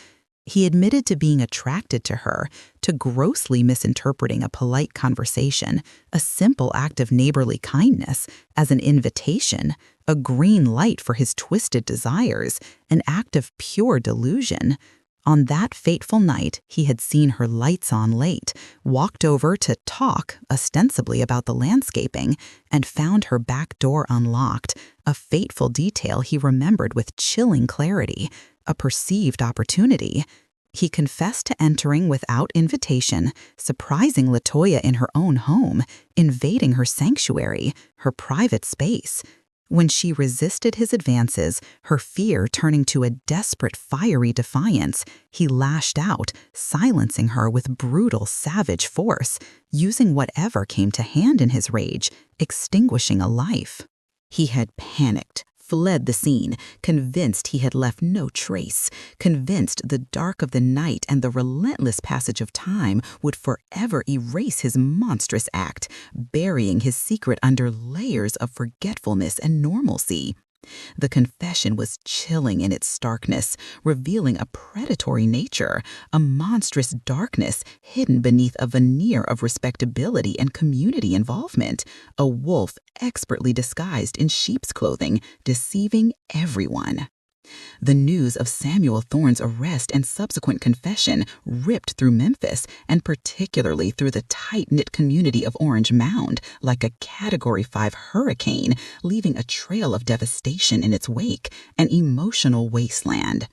He admitted to being attracted to her, to grossly misinterpreting a polite conversation, a simple act of neighborly kindness, as an invitation, a green light for his twisted desires, an act of pure delusion. On that fateful night, he had seen her lights on late, walked over to talk, ostensibly about the landscaping, and found her back door unlocked, a fateful detail he remembered with chilling clarity, a perceived opportunity. He confessed to entering without invitation, surprising LaToya in her own home, invading her sanctuary, her private space. When she resisted his advances, her fear turning to a desperate, fiery defiance, he lashed out, silencing her with brutal, savage force, using whatever came to hand in his rage, extinguishing a life. He had panicked, fled the scene, convinced he had left no trace, convinced the dark of the night and the relentless passage of time would forever erase his monstrous act, burying his secret under layers of forgetfulness and normalcy. The confession was chilling in its starkness, revealing a predatory nature, a monstrous darkness hidden beneath a veneer of respectability and community involvement, a wolf expertly disguised in sheep's clothing, deceiving everyone. The news of Samuel Thorne's arrest and subsequent confession ripped through Memphis, and particularly through the tight-knit community of Orange Mound, like a Category 5 hurricane, leaving a trail of devastation in its wake, an emotional wasteland.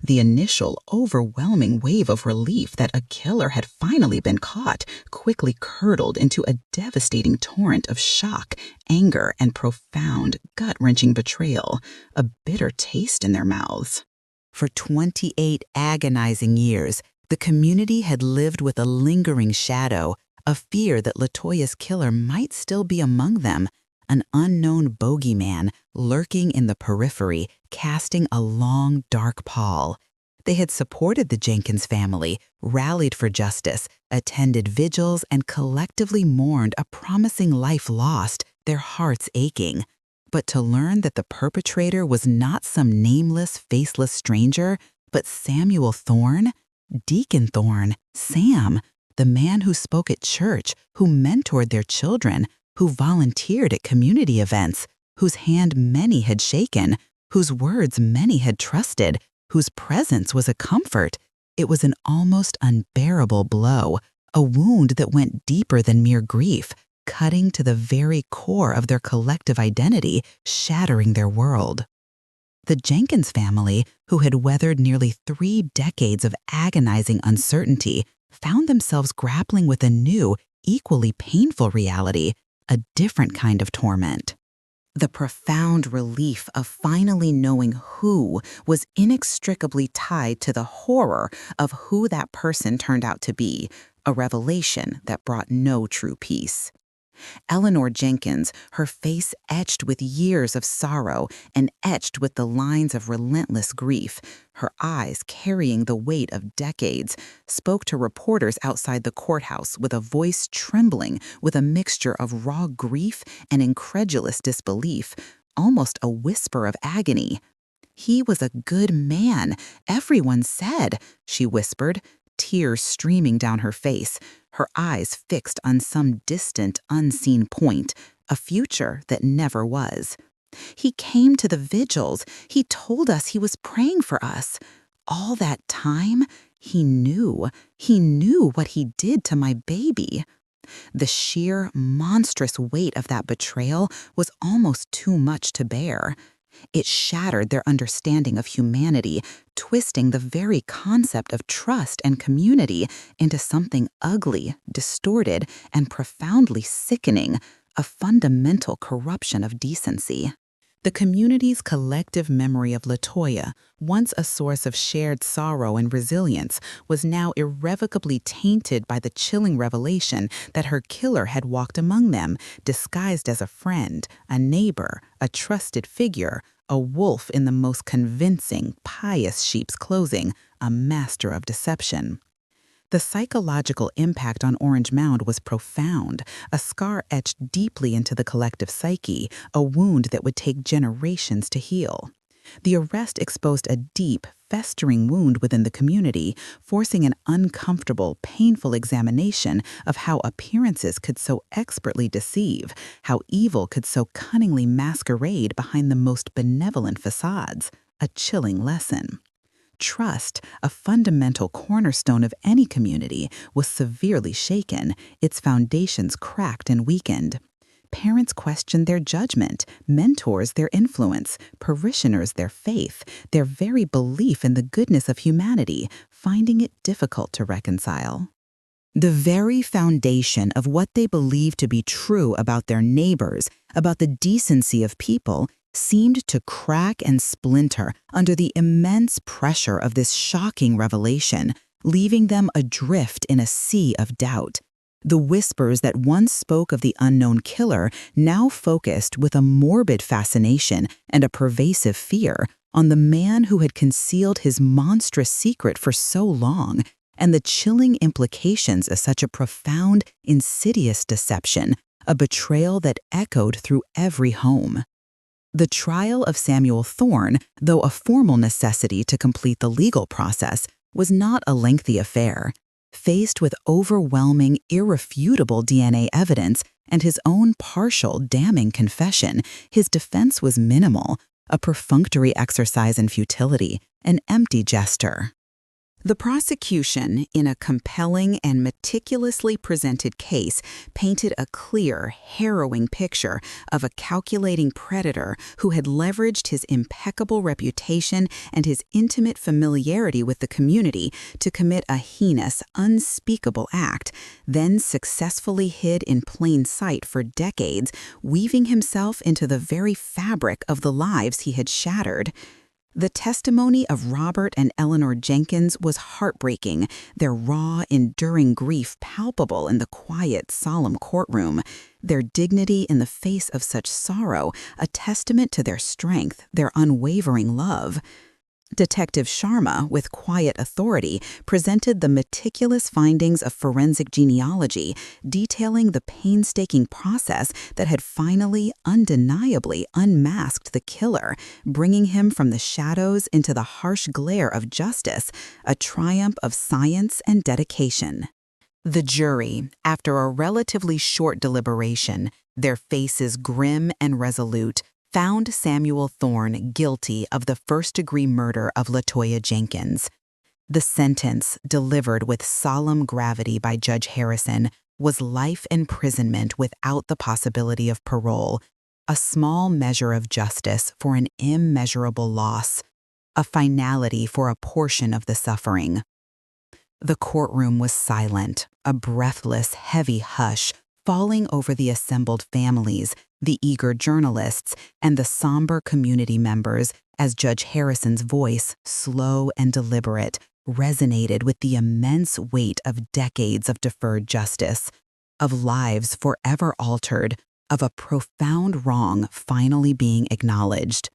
The initial, overwhelming wave of relief that a killer had finally been caught quickly curdled into a devastating torrent of shock, anger, and profound, gut-wrenching betrayal, a bitter taste in their mouths. For 28 agonizing years, the community had lived with a lingering shadow, a fear that LaToya's killer might still be among them, an unknown bogeyman lurking in the periphery, casting a long, dark pall. They had supported the Jenkins family, rallied for justice, attended vigils, and collectively mourned a promising life lost, their hearts aching. But to learn that the perpetrator was not some nameless, faceless stranger, but Samuel Thorne, Deacon Thorne, Sam, the man who spoke at church, who mentored their children, who volunteered at community events, whose hand many had shaken, whose words many had trusted, whose presence was a comfort. It was an almost unbearable blow, a wound that went deeper than mere grief, cutting to the very core of their collective identity, shattering their world. The Jenkins family, who had weathered nearly 3 decades of agonizing uncertainty, found themselves grappling with a new, equally painful reality, a different kind of torment. The profound relief of finally knowing who was inextricably tied to the horror of who that person turned out to be, a revelation that brought no true peace. Eleanor Jenkins, her face etched with years of sorrow and etched with the lines of relentless grief, her eyes carrying the weight of decades, spoke to reporters outside the courthouse with a voice trembling with a mixture of raw grief and incredulous disbelief, almost a whisper of agony. "He was a good man, everyone said," she whispered, tears streaming down her face, her eyes fixed on some distant, unseen point, a future that never was. "He came to the vigils. He told us he was praying for us. All that time, he knew what he did to my baby." The sheer, monstrous weight of that betrayal was almost too much to bear. It shattered their understanding of humanity, twisting the very concept of trust and community into something ugly, distorted, and profoundly sickening, a fundamental corruption of decency. The community's collective memory of LaToya, once a source of shared sorrow and resilience, was now irrevocably tainted by the chilling revelation that her killer had walked among them, disguised as a friend, a neighbor, a trusted figure, a wolf in the most convincing, pious sheep's clothing, a master of deception. The psychological impact on Orange Mound was profound, a scar etched deeply into the collective psyche, a wound that would take generations to heal. The arrest exposed a deep, festering wound within the community, forcing an uncomfortable, painful examination of how appearances could so expertly deceive, how evil could so cunningly masquerade behind the most benevolent facades, a chilling lesson. Trust, a fundamental cornerstone of any community, was severely shaken, its foundations cracked and weakened. Parents questioned their judgment, mentors their influence, parishioners their faith, their very belief in the goodness of humanity, finding it difficult to reconcile. The very foundation of what they believed to be true about their neighbors, about the decency of people, seemed to crack and splinter under the immense pressure of this shocking revelation, leaving them adrift in a sea of doubt. The whispers that once spoke of the unknown killer now focused with a morbid fascination and a pervasive fear on the man who had concealed his monstrous secret for so long, and the chilling implications of such a profound, insidious deception, a betrayal that echoed through every home. The trial of Samuel Thorne, though a formal necessity to complete the legal process, was not a lengthy affair. Faced with overwhelming, irrefutable DNA evidence and his own partial, damning confession, his defense was minimal, a perfunctory exercise in futility, an empty gesture. The prosecution, in a compelling and meticulously presented case, painted a clear, harrowing picture of a calculating predator who had leveraged his impeccable reputation and his intimate familiarity with the community to commit a heinous, unspeakable act, then successfully hid in plain sight for decades, weaving himself into the very fabric of the lives he had shattered. The testimony of Robert and Eleanor Jenkins was heartbreaking, their raw, enduring grief palpable in the quiet, solemn courtroom, their dignity in the face of such sorrow a testament to their strength, their unwavering love. Detective Sharma, with quiet authority, presented the meticulous findings of forensic genealogy, detailing the painstaking process that had finally, undeniably unmasked the killer, bringing him from the shadows into the harsh glare of justice, a triumph of science and dedication. The jury, after a relatively short deliberation, their faces grim and resolute, found Samuel Thorne guilty of the first-degree murder of LaToya Jenkins. The sentence, delivered with solemn gravity by Judge Harrison, was life imprisonment without the possibility of parole, a small measure of justice for an immeasurable loss, a finality for a portion of the suffering. The courtroom was silent, a breathless, heavy hush falling over the assembled families, the eager journalists, and the somber community members as Judge Harrison's voice, slow and deliberate, resonated with the immense weight of decades of deferred justice, of lives forever altered, of a profound wrong finally being acknowledged.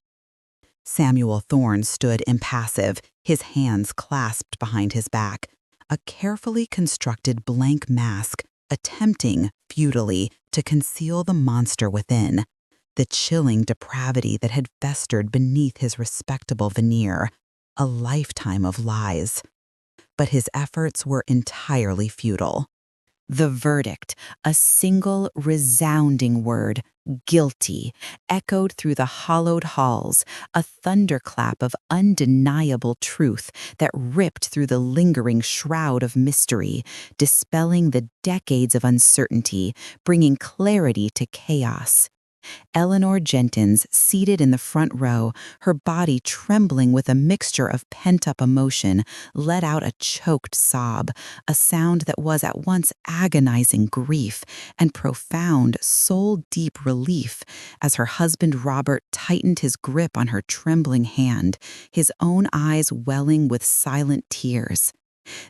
Samuel Thorne stood impassive, his hands clasped behind his back, a carefully constructed blank mask, attempting, futilely, to conceal the monster within, the chilling depravity that had festered beneath his respectable veneer, a lifetime of lies. But his efforts were entirely futile. The verdict, a single resounding word, guilty, echoed through the hollowed halls, a thunderclap of undeniable truth that ripped through the lingering shroud of mystery, dispelling the decades of uncertainty, bringing clarity to chaos. Eleanor Jenkins, seated in the front row, her body trembling with a mixture of pent-up emotion, let out a choked sob, a sound that was at once agonizing grief and profound, soul-deep relief as her husband Robert tightened his grip on her trembling hand, his own eyes welling with silent tears.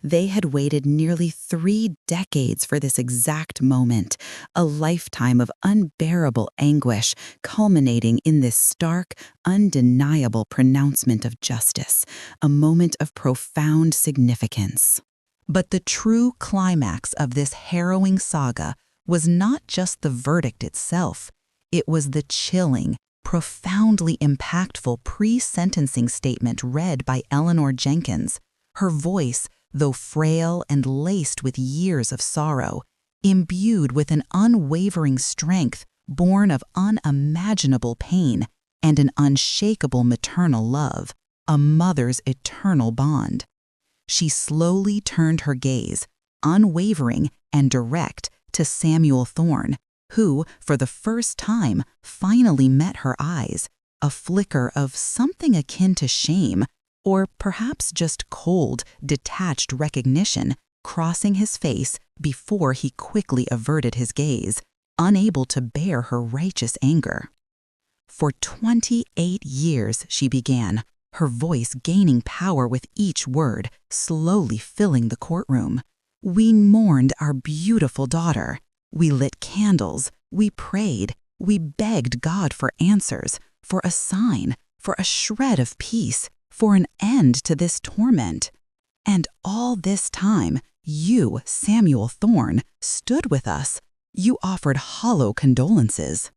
They had waited nearly 3 decades for this exact moment, a lifetime of unbearable anguish culminating in this stark, undeniable pronouncement of justice, a moment of profound significance. But the true climax of this harrowing saga was not just the verdict itself. It was the chilling, profoundly impactful pre-sentencing statement read by Eleanor Jenkins. Her voice, though frail and laced with years of sorrow, imbued with an unwavering strength born of unimaginable pain and an unshakable maternal love, a mother's eternal bond. She slowly turned her gaze, unwavering and direct, to Samuel Thorne, who, for the first time, finally met her eyes, a flicker of something akin to shame, or perhaps just cold, detached recognition, crossing his face before he quickly averted his gaze, unable to bear her righteous anger. For 28 years, she began, her voice gaining power with each word, slowly filling the courtroom. We mourned our beautiful daughter. We lit candles. We prayed. We begged God for answers, for a sign, for a shred of peace, for an end to this torment. And all this time, you, Samuel Thorne, stood with us. You offered hollow condolences.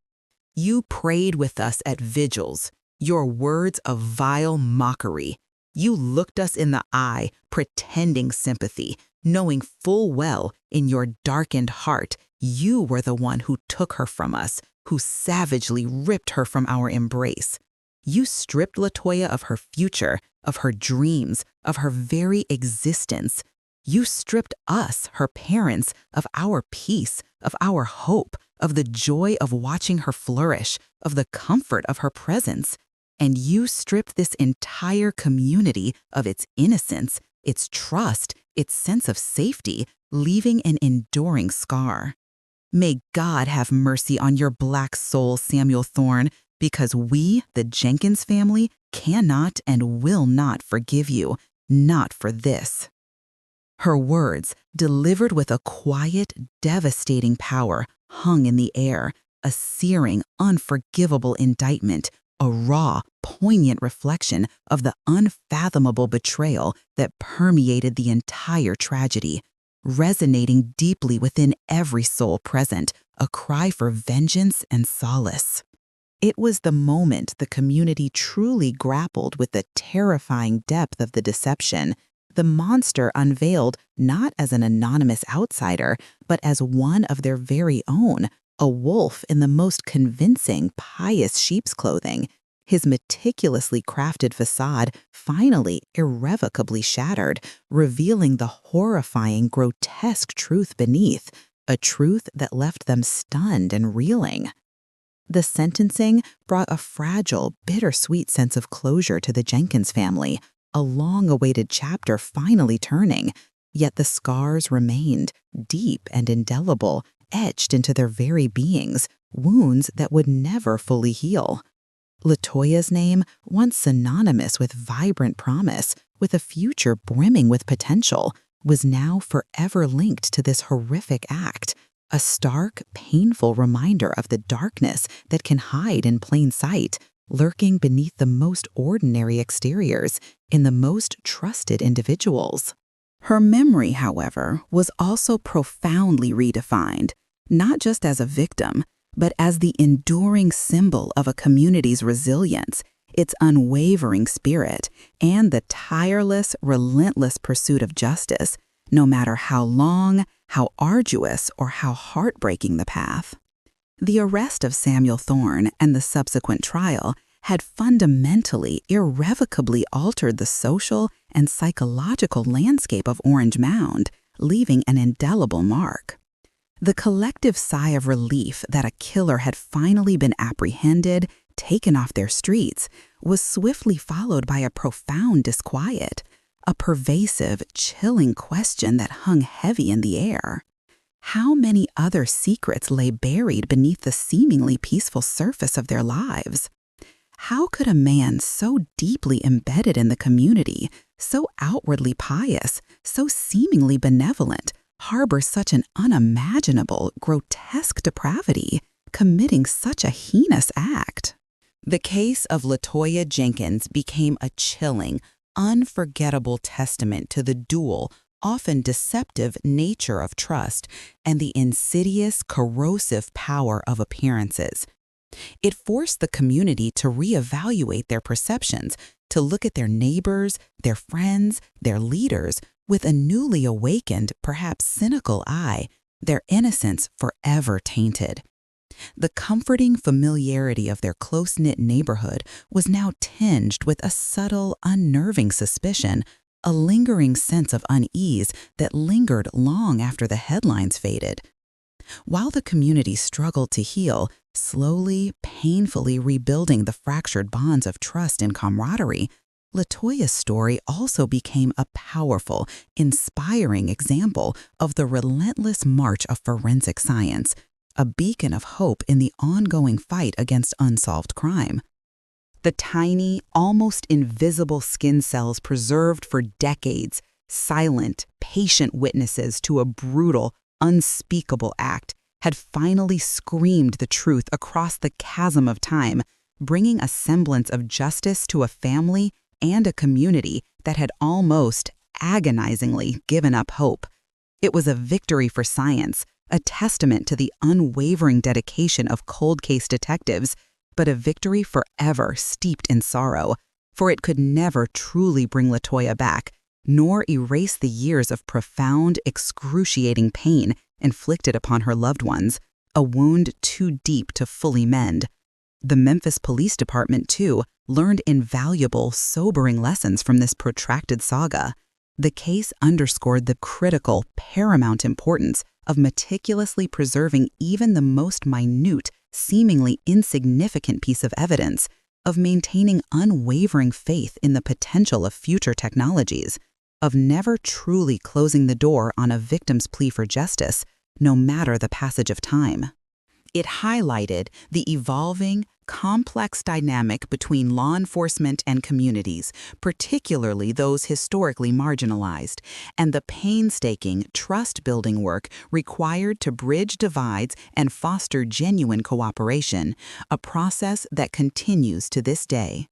You prayed with us at vigils, your words of vile mockery. You looked us in the eye, pretending sympathy, knowing full well, in your darkened heart, you were the one who took her from us, who savagely ripped her from our embrace. You stripped LaToya of her future, of her dreams, of her very existence. You stripped us, her parents, of our peace, of our hope, of the joy of watching her flourish, of the comfort of her presence. And you stripped this entire community of its innocence, its trust, its sense of safety, leaving an enduring scar. May God have mercy on your black soul, Samuel Thorne, because we, the Jenkins family, cannot and will not forgive you, not for this." Her words, delivered with a quiet, devastating power, hung in the air, a searing, unforgivable indictment, a raw, poignant reflection of the unfathomable betrayal that permeated the entire tragedy, resonating deeply within every soul present, a cry for vengeance and solace. It was the moment the community truly grappled with the terrifying depth of the deception, the monster unveiled not as an anonymous outsider, but as one of their very own, a wolf in the most convincing, pious sheep's clothing, his meticulously crafted facade finally irrevocably shattered, revealing the horrifying, grotesque truth beneath, a truth that left them stunned and reeling. The sentencing brought a fragile, bittersweet sense of closure to the Jenkins family, a long-awaited chapter finally turning, yet the scars remained, deep and indelible, etched into their very beings, wounds that would never fully heal. LaToya's name, once synonymous with vibrant promise, with a future brimming with potential, was now forever linked to this horrific act, a stark, painful reminder of the darkness that can hide in plain sight, lurking beneath the most ordinary exteriors, in the most trusted individuals. Her memory, however, was also profoundly redefined, not just as a victim, but as the enduring symbol of a community's resilience, its unwavering spirit, and the tireless, relentless pursuit of justice, no matter how long, how arduous, or how heartbreaking the path. The arrest of Samuel Thorne and the subsequent trial had fundamentally, irrevocably altered the social and psychological landscape of Orange Mound, leaving an indelible mark. The collective sigh of relief that a killer had finally been apprehended, taken off their streets, was swiftly followed by a profound disquiet, a pervasive, chilling question that hung heavy in the air. How many other secrets lay buried beneath the seemingly peaceful surface of their lives? How could a man so deeply embedded in the community, so outwardly pious, so seemingly benevolent, harbor such an unimaginable, grotesque depravity, committing such a heinous act? The case of LaToya Jenkins became a chilling, unforgettable testament to the dual, often deceptive nature of trust and the insidious, corrosive power of appearances. It forced the community to reevaluate their perceptions, to look at their neighbors, their friends, their leaders with a newly awakened, perhaps cynical eye, their innocence forever tainted. The comforting familiarity of their close-knit neighborhood was now tinged with a subtle, unnerving suspicion, a lingering sense of unease that lingered long after the headlines faded. While the community struggled to heal, slowly, painfully rebuilding the fractured bonds of trust and camaraderie, LaToya's story also became a powerful, inspiring example of the relentless march of forensic science, a beacon of hope in the ongoing fight against unsolved crime. The tiny, almost invisible skin cells preserved for decades, silent, patient witnesses to a brutal, unspeakable act, had finally screamed the truth across the chasm of time, bringing a semblance of justice to a family and a community that had almost agonizingly given up hope. It was a victory for science, a testament to the unwavering dedication of cold case detectives, but a victory forever steeped in sorrow, for it could never truly bring LaToya back, nor erase the years of profound, excruciating pain inflicted upon her loved ones, a wound too deep to fully mend. The Memphis Police Department, too, learned invaluable, sobering lessons from this protracted saga. The case underscored the critical, paramount importance of meticulously preserving even the most minute, seemingly insignificant piece of evidence, of maintaining unwavering faith in the potential of future technologies, of never truly closing the door on a victim's plea for justice, no matter the passage of time. It highlighted the evolving, complex dynamic between law enforcement and communities, particularly those historically marginalized, and the painstaking, trust-building work required to bridge divides and foster genuine cooperation, a process that continues to this day.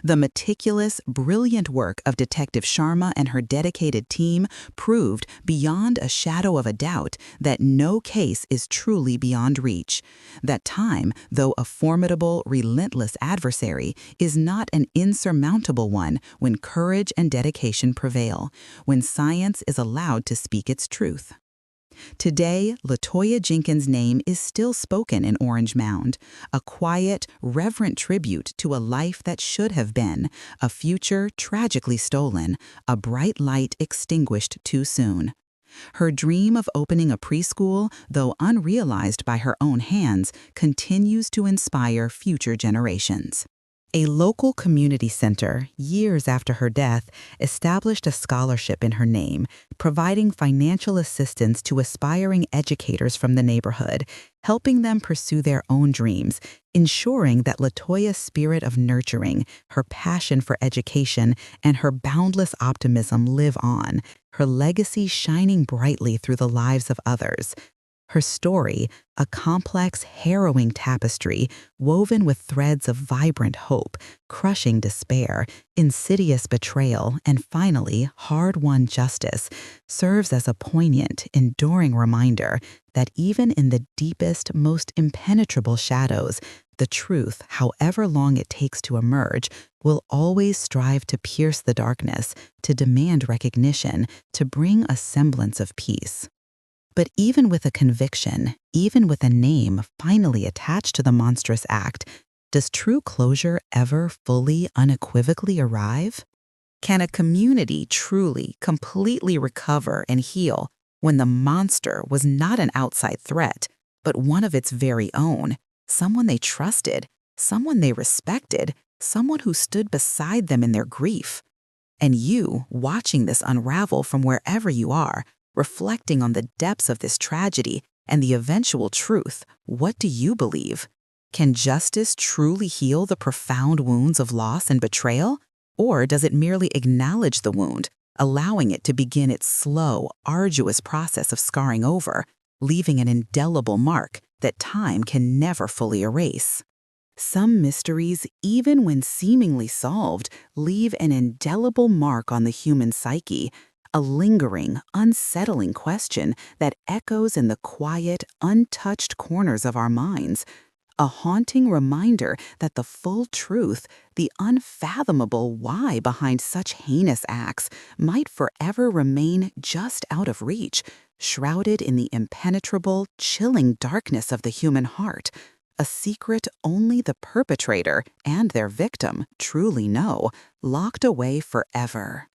The meticulous, brilliant work of Detective Sharma and her dedicated team proved beyond a shadow of a doubt that no case is truly beyond reach. That time, though a formidable, relentless adversary, is not an insurmountable one when courage and dedication prevail, when science is allowed to speak its truth. Today, LaToya Jenkins' name is still spoken in Orange Mound, a quiet, reverent tribute to a life that should have been, a future tragically stolen, a bright light extinguished too soon. Her dream of opening a preschool, though unrealized by her own hands, continues to inspire future generations. A local community center, years after her death, established a scholarship in her name, providing financial assistance to aspiring educators from the neighborhood, helping them pursue their own dreams, ensuring that LaToya's spirit of nurturing, her passion for education, and her boundless optimism live on, her legacy shining brightly through the lives of others. Her story, a complex, harrowing tapestry woven with threads of vibrant hope, crushing despair, insidious betrayal, and finally, hard-won justice, serves as a poignant, enduring reminder that even in the deepest, most impenetrable shadows, the truth, however long it takes to emerge, will always strive to pierce the darkness, to demand recognition, to bring a semblance of peace. But even with a conviction, even with a name finally attached to the monstrous act, does true closure ever fully, unequivocally arrive? Can a community truly, completely recover and heal when the monster was not an outside threat, but one of its very own, someone they trusted, someone they respected, someone who stood beside them in their grief? And you, watching this unravel from wherever you are, reflecting on the depths of this tragedy and the eventual truth, what do you believe? Can justice truly heal the profound wounds of loss and betrayal? Or does it merely acknowledge the wound, allowing it to begin its slow, arduous process of scarring over, leaving an indelible mark that time can never fully erase? Some mysteries, even when seemingly solved, leave an indelible mark on the human psyche, a lingering, unsettling question that echoes in the quiet, untouched corners of our minds, a haunting reminder that the full truth, the unfathomable why behind such heinous acts, might forever remain just out of reach, shrouded in the impenetrable, chilling darkness of the human heart, a secret only the perpetrator and their victim truly know, locked away forever.